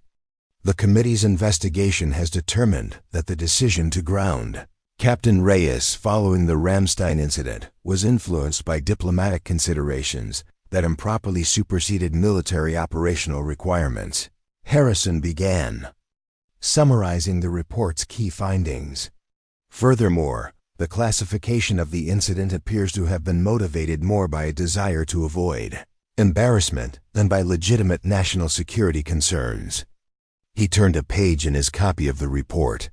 The committee's investigation has determined that the decision to ground Captain Reyes following the Ramstein incident was influenced by diplomatic considerations that improperly superseded military operational requirements. Harrison began summarizing the report's key findings. Furthermore, the classification of the incident appears to have been motivated more by a desire to avoid embarrassment than by legitimate national security concerns. He turned a page in his copy of the report.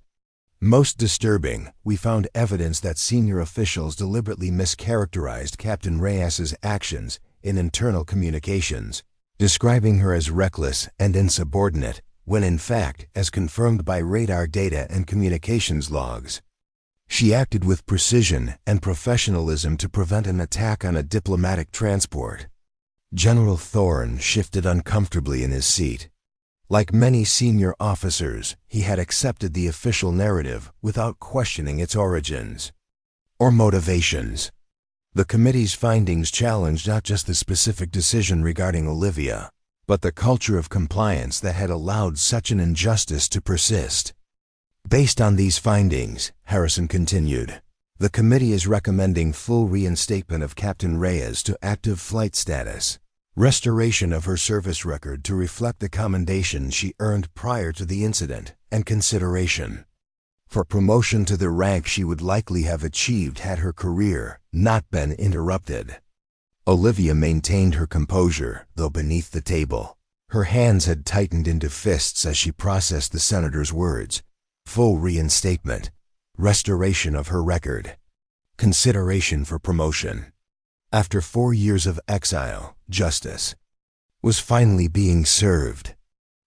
"Most disturbing, we found evidence that senior officials deliberately mischaracterized Captain Reyes's actions in internal communications, describing her as reckless and insubordinate, when in fact, as confirmed by radar data and communications logs, she acted with precision and professionalism to prevent an attack on a diplomatic transport." General Thorne shifted uncomfortably in his seat. Like many senior officers, he had accepted the official narrative without questioning its origins or motivations. The committee's findings challenged not just the specific decision regarding Olivia, but the culture of compliance that had allowed such an injustice to persist. Based on these findings, Harrison continued, the committee is recommending full reinstatement of Captain Reyes to active flight status, restoration of her service record to reflect the commendation she earned prior to the incident, and consideration for promotion to the rank she would likely have achieved had her career not been interrupted. Olivia maintained her composure, though beneath the table. Her hands had tightened into fists as she processed the senator's words. Full reinstatement, restoration of her record, consideration for promotion. After 4 years of exile, justice was finally being served.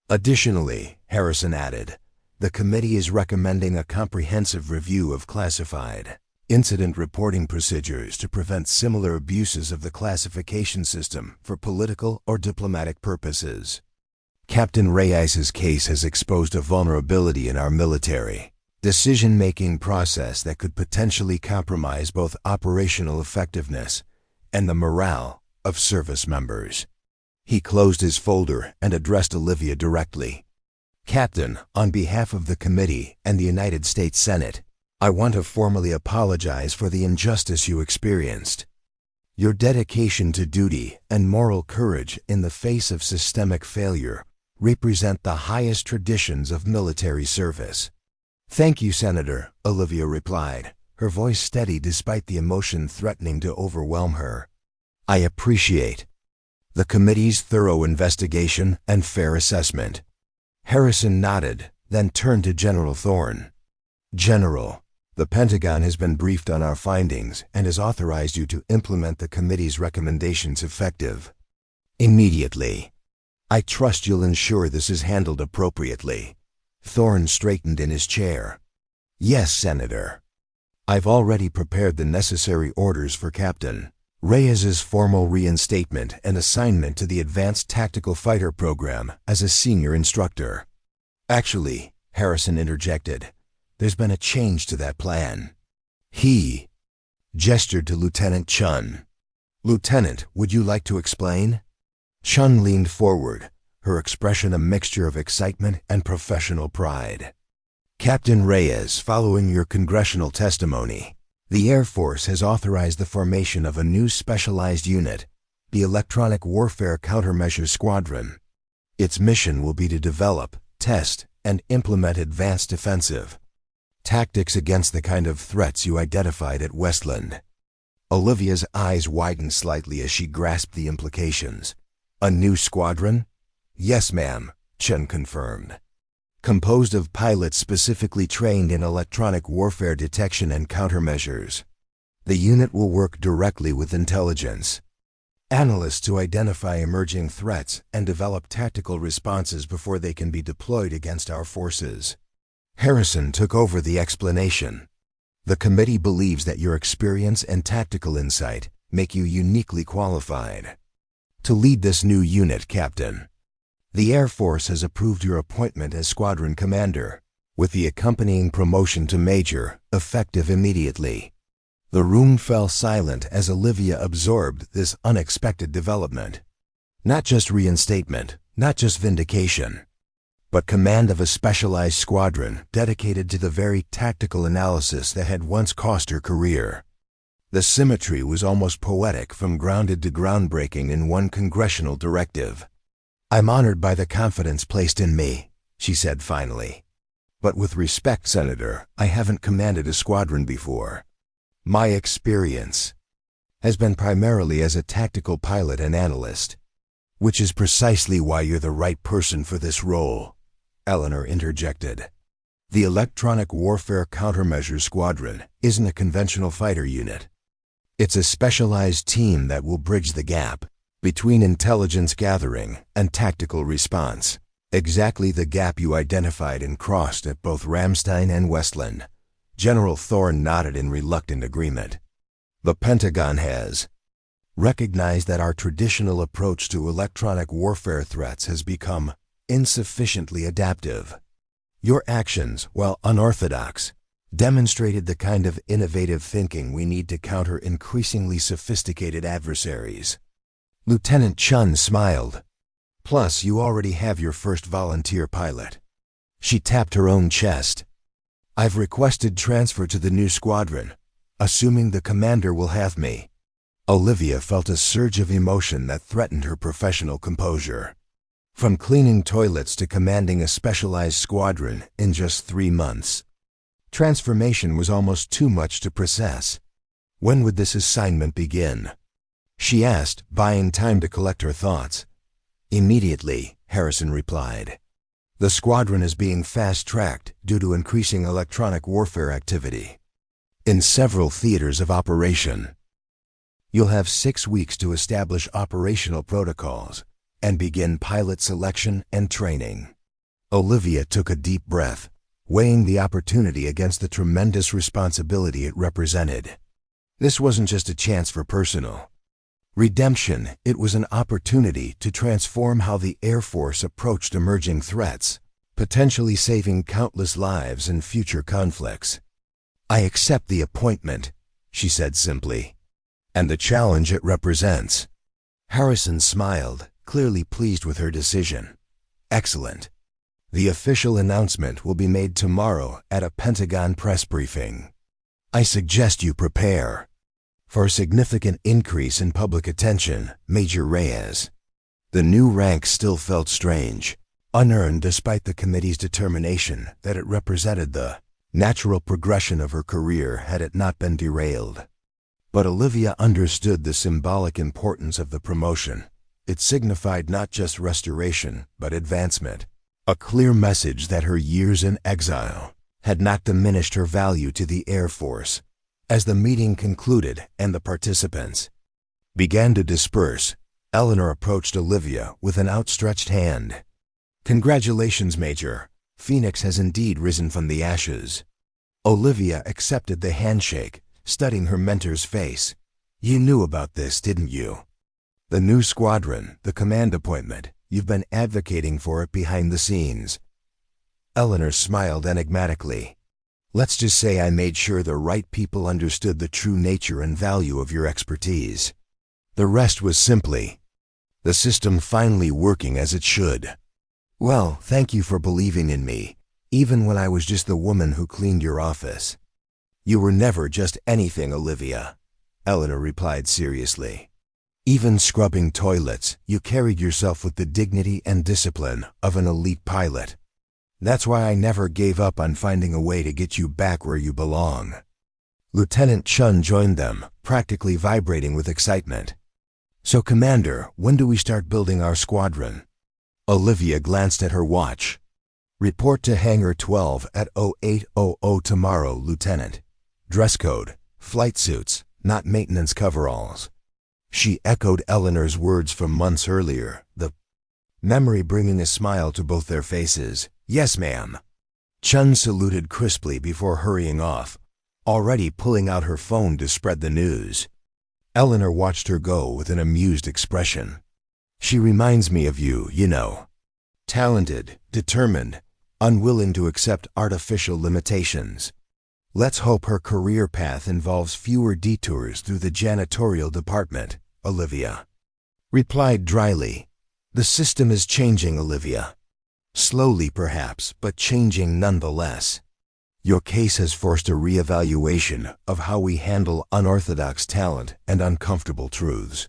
Additionally, Harrison added, the committee is recommending a comprehensive review of classified incident reporting procedures to prevent similar abuses of the classification system for political or diplomatic purposes. Captain Reyes's case has exposed a vulnerability in our military decision-making process that could potentially compromise both operational effectiveness and the morale of service members. He closed his folder and addressed Olivia directly. Captain, on behalf of the committee and the United States Senate, I want to formally apologize for the injustice you experienced. Your dedication to duty and moral courage in the face of systemic failure represent the highest traditions of military service. Thank you, Senator, Olivia replied, her voice steady despite the emotion threatening to overwhelm her. I appreciate the committee's thorough investigation and fair assessment. Harrison nodded, then turned to General Thorne. General, the Pentagon has been briefed on our findings and has authorized you to implement the committee's recommendations effective immediately. I trust you'll ensure this is handled appropriately. Thorne straightened in his chair. Yes, Senator. I've already prepared the necessary orders for Captain Reyes's formal reinstatement and assignment to the Advanced Tactical Fighter Program as a senior instructor. Actually, Harrison interjected, there's been a change to that plan. He gestured to Lieutenant Chun. Lieutenant, would you like to explain? Chun leaned forward, her expression a mixture of excitement and professional pride. Captain Reyes, following your congressional testimony, the Air Force has authorized the formation of a new specialized unit, the Electronic Warfare Countermeasures Squadron. Its mission will be to develop, test, and implement advanced defensive tactics against the kind of threats you identified at Westland. Olivia's eyes widened slightly as she grasped the implications. A new squadron? Yes, ma'am, Chen confirmed. Composed of pilots specifically trained in electronic warfare detection and countermeasures. The unit will work directly with intelligence analysts to identify emerging threats and develop tactical responses before they can be deployed against our forces. Harrison took over the explanation. The committee believes that your experience and tactical insight make you uniquely qualified to lead this new unit, Captain. The Air Force has approved your appointment as Squadron Commander, with the accompanying promotion to Major, effective immediately. The room fell silent as Olivia absorbed this unexpected development. Not just reinstatement, not just vindication, but command of a specialized squadron dedicated to the very tactical analysis that had once cost her career. The symmetry was almost poetic, from grounded to groundbreaking in one congressional directive. I'm honored by the confidence placed in me, she said finally. But with respect, Senator, I haven't commanded a squadron before. My experience has been primarily as a tactical pilot and analyst, which is precisely why you're the right person for this role, Eleanor interjected. The Electronic Warfare Countermeasures Squadron isn't a conventional fighter unit. It's a specialized team that will bridge the gap between intelligence gathering and tactical response, exactly the gap you identified and crossed at both Ramstein and Westland. General Thorne nodded in reluctant agreement. The Pentagon has recognized that our traditional approach to electronic warfare threats has become insufficiently adaptive. Your actions, while unorthodox, demonstrated the kind of innovative thinking we need to counter increasingly sophisticated adversaries. Lieutenant Chun smiled. Plus, you already have your first volunteer pilot. She tapped her own chest. I've requested transfer to the new squadron, assuming the commander will have me. Olivia felt a surge of emotion that threatened her professional composure. From cleaning toilets to commanding a specialized squadron in just 3 months. Transformation was almost too much to process. When would this assignment begin? She asked, buying time to collect her thoughts. Immediately, Harrison replied. The squadron is being fast-tracked due to increasing electronic warfare activity. In several theaters of operation. You'll have 6 weeks to establish operational protocols and begin pilot selection and training. Olivia took a deep breath, weighing the opportunity against the tremendous responsibility it represented. This wasn't just a chance for personal redemption, it was an opportunity to transform how the Air Force approached emerging threats, potentially saving countless lives in future conflicts. I accept the appointment, she said simply, and the challenge it represents. Harrison smiled, clearly pleased with her decision. Excellent. The official announcement will be made tomorrow at a Pentagon press briefing. I suggest you prepare for a significant increase in public attention, Major Reyes. The new rank still felt strange, unearned despite the committee's determination that it represented the natural progression of her career had it not been derailed. But Olivia understood the symbolic importance of the promotion. It signified not just restoration, but advancement. A clear message that her years in exile had not diminished her value to the Air Force. As the meeting concluded and the participants began to disperse, Eleanor approached Olivia with an outstretched hand. Congratulations, Major. Phoenix has indeed risen from the ashes. Olivia accepted the handshake, studying her mentor's face. You knew about this, didn't you? The new squadron, the command appointment, you've been advocating for it behind the scenes. Eleanor smiled enigmatically. Let's just say I made sure the right people understood the true nature and value of your expertise. The rest was simply the system finally working as it should. Well, thank you for believing in me, even when I was just the woman who cleaned your office. You were never just anything, Olivia, Eleanor replied seriously. Even scrubbing toilets, you carried yourself with the dignity and discipline of an elite pilot. That's why I never gave up on finding a way to get you back where you belong. Lieutenant Chun joined them, practically vibrating with excitement. So, Commander, when do we start building our squadron? Olivia glanced at her watch. Report to Hangar 12 at 0800 tomorrow, Lieutenant. Dress code, flight suits, not maintenance coveralls. She echoed Eleanor's words from months earlier, the memory bringing a smile to both their faces. Yes, ma'am. Chun saluted crisply before hurrying off, already pulling out her phone to spread the news. Eleanor watched her go with an amused expression. She reminds me of you, you know. Talented, determined, unwilling to accept artificial limitations. Let's hope her career path involves fewer detours through the janitorial department, Olivia replied dryly. The system is changing, Olivia. Slowly perhaps, but changing nonetheless. Your case has forced a reevaluation of how we handle unorthodox talent and uncomfortable truths.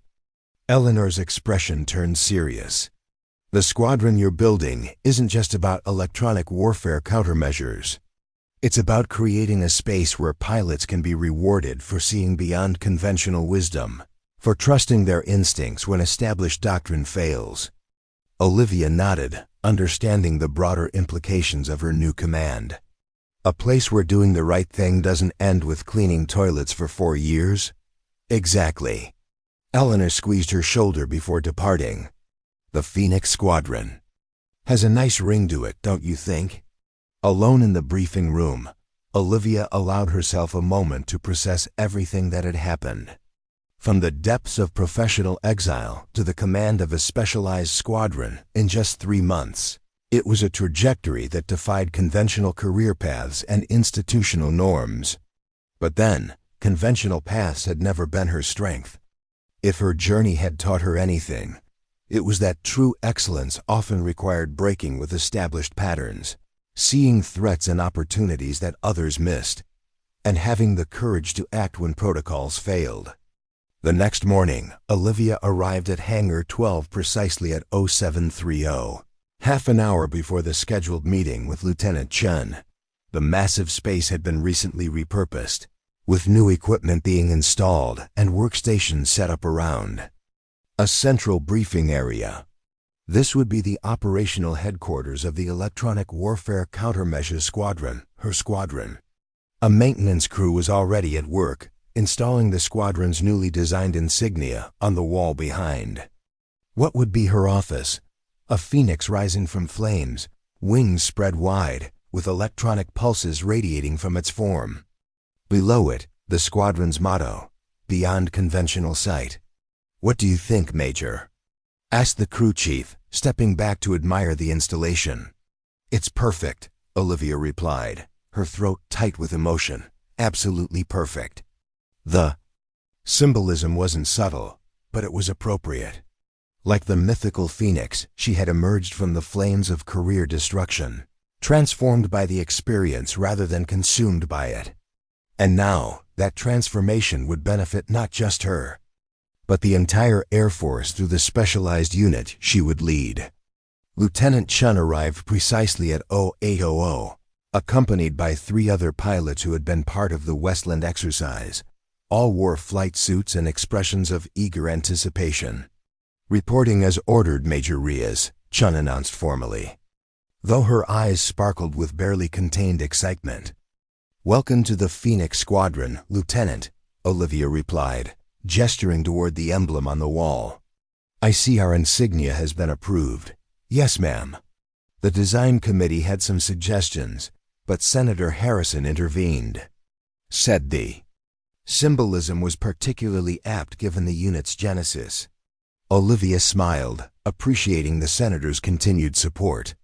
Eleanor's expression turned serious. The squadron you're building isn't just about electronic warfare countermeasures. It's about creating a space where pilots can be rewarded for seeing beyond conventional wisdom, for trusting their instincts when established doctrine fails. Olivia nodded, understanding the broader implications of her new command. A place where doing the right thing doesn't end with cleaning toilets for 4 years? Exactly. Eleanor squeezed her shoulder before departing. The Phoenix Squadron has a nice ring to it, don't you think? Alone in the briefing room, Olivia allowed herself a moment to process everything that had happened. From the depths of professional exile to the command of a specialized squadron in just 3 months, it was a trajectory that defied conventional career paths and institutional norms. But then, conventional paths had never been her strength. If her journey had taught her anything, It was that true excellence often required breaking with established patterns, seeing threats and opportunities that others missed, and having the courage to act when protocols failed. The next morning, Olivia arrived at Hangar 12 precisely at 0730, half an hour before the scheduled meeting with Lieutenant Chun. The massive space had been recently repurposed, with new equipment being installed and workstations set up around. A central briefing area. This would be the operational headquarters of the Electronic Warfare Countermeasures Squadron, her squadron. A maintenance crew was already at work, installing the squadron's newly designed insignia on the wall behind. What would be her office? A phoenix rising from flames, wings spread wide, with electronic pulses radiating from its form. Below it, the squadron's motto, "Beyond Conventional Sight." "What do you think, Major?" asked the crew chief, stepping back to admire the installation. "It's perfect," Olivia replied, her throat tight with emotion. "Absolutely perfect." The symbolism wasn't subtle, but it was appropriate. Like the mythical phoenix, she had emerged from the flames of career destruction, transformed by the experience rather than consumed by it. And now, that transformation would benefit not just her, but the entire Air Force through the specialized unit she would lead. Lieutenant Chun arrived precisely at 0800, accompanied by 3 other pilots who had been part of the Westland exercise. All wore flight suits and expressions of eager anticipation. "Reporting as ordered, Major Reyes," Chun announced formally, though her eyes sparkled with barely contained excitement. "Welcome to the Phoenix Squadron, Lieutenant," Olivia replied, gesturing toward the emblem on the wall. "I see our insignia has been approved." "Yes, ma'am." The design committee had some suggestions, but Senator Harrison intervened. Said the symbolism was particularly apt given the unit's genesis. Olivia smiled, appreciating the senator's continued support.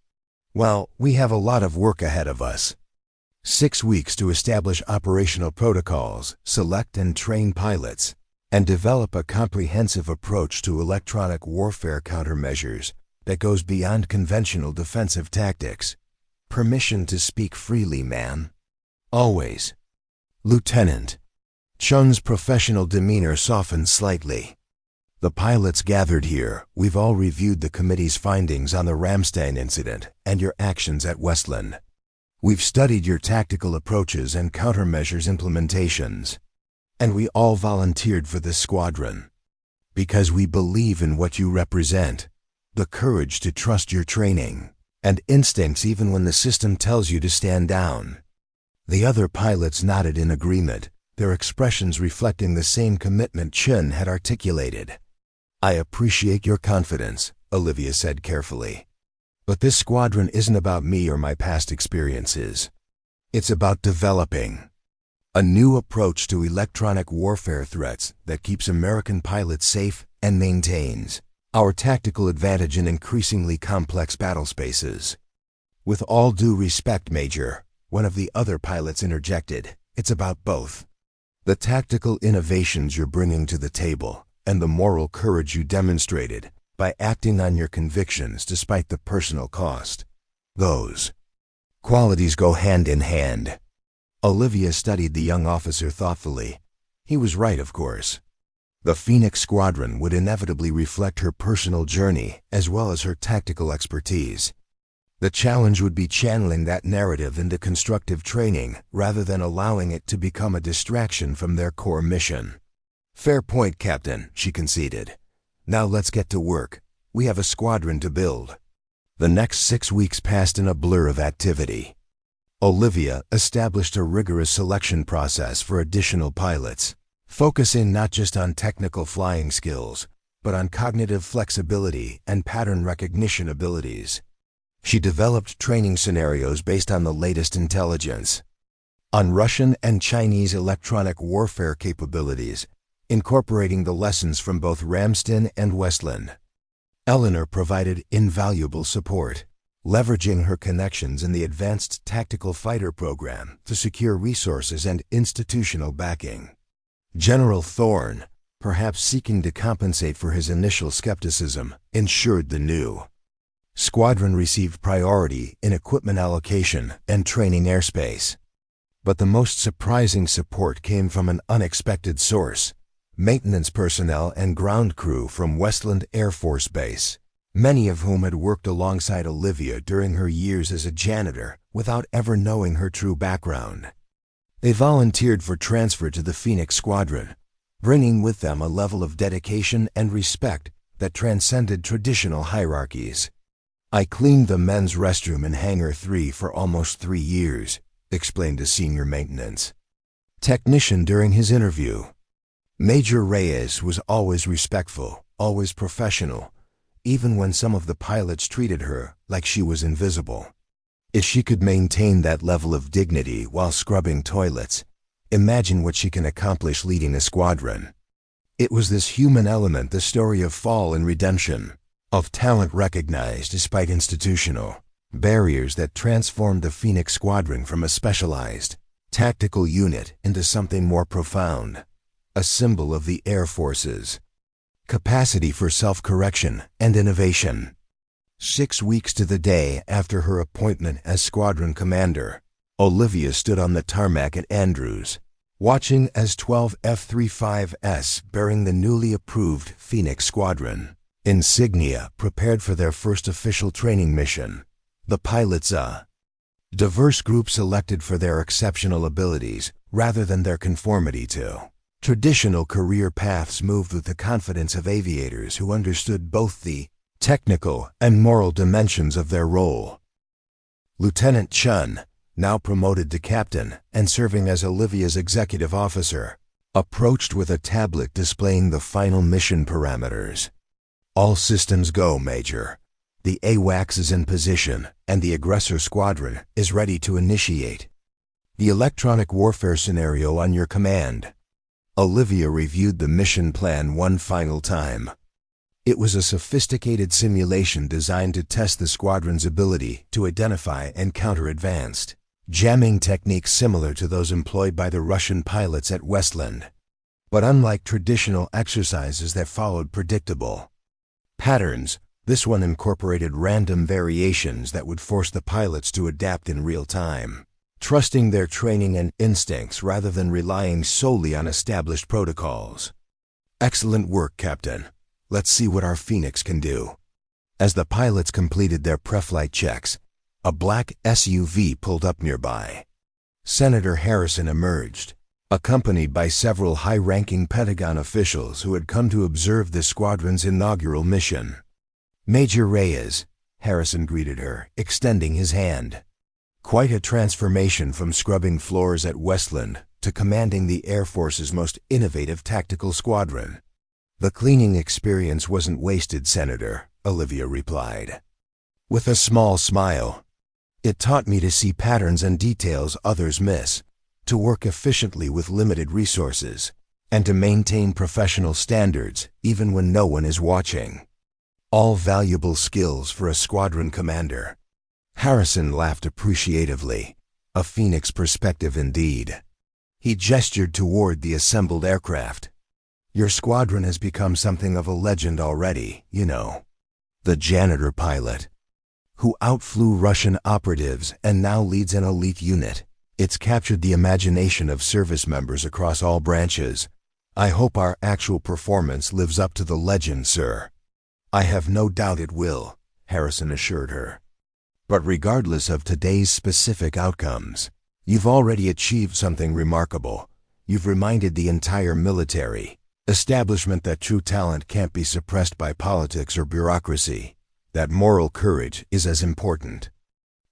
"Well, we have a lot of work ahead of us. 6 weeks to establish operational protocols, select and train pilots, and develop a comprehensive approach to electronic warfare countermeasures that goes beyond conventional defensive tactics. Permission to speak freely, ma'am." "Always." "Lieutenant." Chun's professional demeanor softened slightly. "The pilots gathered here, we've all reviewed the committee's findings on the Ramstein incident and your actions at Westland. We've studied your tactical approaches and countermeasures implementations. And we all volunteered for this squadron because we believe in what you represent, the courage to trust your training, and instincts even when the system tells you to stand down." The other pilots nodded in agreement, their expressions reflecting the same commitment Chun had articulated. "I appreciate your confidence," Olivia said carefully. "But this squadron isn't about me or my past experiences. It's about developing a new approach to electronic warfare threats that keeps American pilots safe and maintains our tactical advantage in increasingly complex battle spaces." "With all due respect, Major," one of the other pilots interjected, "it's about both. The tactical innovations you're bringing to the table and the moral courage you demonstrated by acting on your convictions despite the personal cost. Those qualities go hand in hand." Olivia studied the young officer thoughtfully. He was right, of course. The Phoenix Squadron would inevitably reflect her personal journey as well as her tactical expertise. The challenge would be channeling that narrative into constructive training rather than allowing it to become a distraction from their core mission. "Fair point, Captain," she conceded. "Now let's get to work. We have a squadron to build." The next 6 weeks passed in a blur of activity. Olivia established a rigorous selection process for additional pilots, focusing not just on technical flying skills, but on cognitive flexibility and pattern recognition abilities. She developed training scenarios based on the latest intelligence on Russian and Chinese electronic warfare capabilities, incorporating the lessons from both Ramstein and Westland. Eleanor provided invaluable support, leveraging her connections in the Advanced Tactical Fighter program to secure resources and institutional backing. General Thorne, perhaps seeking to compensate for his initial skepticism, ensured the new squadron received priority in equipment allocation and training airspace. But the most surprising support came from an unexpected source: maintenance personnel and ground crew from Westland Air Force Base, many of whom had worked alongside Olivia during her years as a janitor without ever knowing her true background. They volunteered for transfer to the Phoenix Squadron, bringing with them a level of dedication and respect that transcended traditional hierarchies. "I cleaned the men's restroom in Hangar 3 for almost 3 years," explained a senior maintenance technician during his interview. Major Reyes was always respectful, always professional, even when some of the pilots treated her like she was invisible. If she could maintain that level of dignity while scrubbing toilets, imagine what she can accomplish leading a squadron. It was this human element, the story of fall and redemption, of talent recognized despite institutional barriers, that transformed the Phoenix Squadron from a specialized tactical unit into something more profound, a symbol of the Air Force's capacity for self-correction and innovation. 6 weeks to the day after her appointment as squadron commander, Olivia stood on the tarmac at Andrews, watching as 12 F-35s bearing the newly approved Phoenix Squadron insignia prepared for their first official training mission. The pilots, a diverse group selected for their exceptional abilities rather than their conformity to traditional career paths, moved with the confidence of aviators who understood both the technical and moral dimensions of their role. Lieutenant Chun, now promoted to captain and serving as Olivia's executive officer, approached with a tablet displaying the final mission parameters. "All systems go, Major. The AWACS is in position, and the aggressor squadron is ready to initiate the electronic warfare scenario on your command." Olivia reviewed the mission plan one final time. It was a sophisticated simulation designed to test the squadron's ability to identify and counter advanced jamming techniques similar to those employed by the Russian pilots at Westland. But unlike traditional exercises that followed predictable patterns, this one incorporated random variations that would force the pilots to adapt in real time, trusting their training and instincts rather than relying solely on established protocols. "Excellent work, Captain. Let's see what our Phoenix can do." As the pilots completed their pre-flight checks, a black SUV pulled up nearby. Senator Harrison emerged, accompanied by several high-ranking Pentagon officials who had come to observe the squadron's inaugural mission. "Major Reyes," Harrison greeted her, extending his hand. Quite a transformation from scrubbing floors at Westland to commanding the Air Force's most innovative tactical squadron. "The cleaning experience wasn't wasted, Senator," Olivia replied, with a small smile. "It taught me to see patterns and details others miss, to work efficiently with limited resources, and to maintain professional standards even when no one is watching. All valuable skills for a squadron commander." Harrison laughed appreciatively, a Phoenix perspective indeed. He gestured toward the assembled aircraft. "Your squadron has become something of a legend already, you know. The janitor pilot, who outflew Russian operatives and now leads an elite unit. It's captured the imagination of service members across all branches. I hope our actual performance lives up to the legend, sir." "I have no doubt it will," Harrison assured her. "But regardless of today's specific outcomes, you've already achieved something remarkable. You've reminded the entire military establishment that true talent can't be suppressed by politics or bureaucracy, that moral courage is as important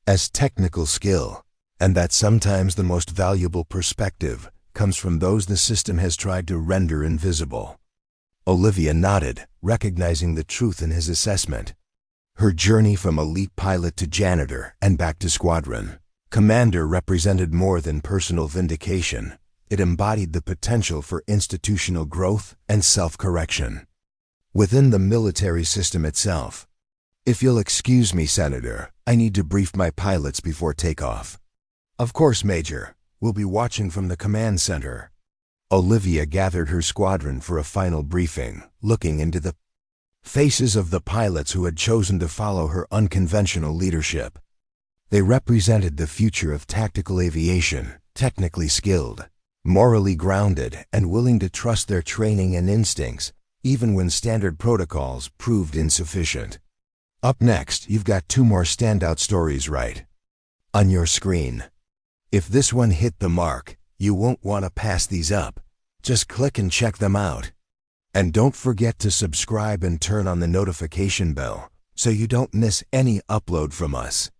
as technical skill, and that sometimes the most valuable perspective comes from those the system has tried to render invisible." Olivia nodded, recognizing the truth in his assessment. Her journey from elite pilot to janitor and back to squadron commander represented more than personal vindication. It embodied the potential for institutional growth and self-correction within the military system itself. "If you'll excuse me, Senator, I need to brief my pilots before takeoff." "Of course, Major. We'll be watching from the command center." Olivia gathered her squadron for a final briefing, looking into the faces of the pilots who had chosen to follow her unconventional leadership. They represented the future of tactical aviation, technically skilled, morally grounded, and willing to trust their training and instincts, even when standard protocols proved insufficient. Up next, you've got 2 more standout stories right on your screen. If this one hit the mark, you won't want to pass these up. Just click and check them out. And don't forget to subscribe and turn on the notification bell so you don't miss any upload from us.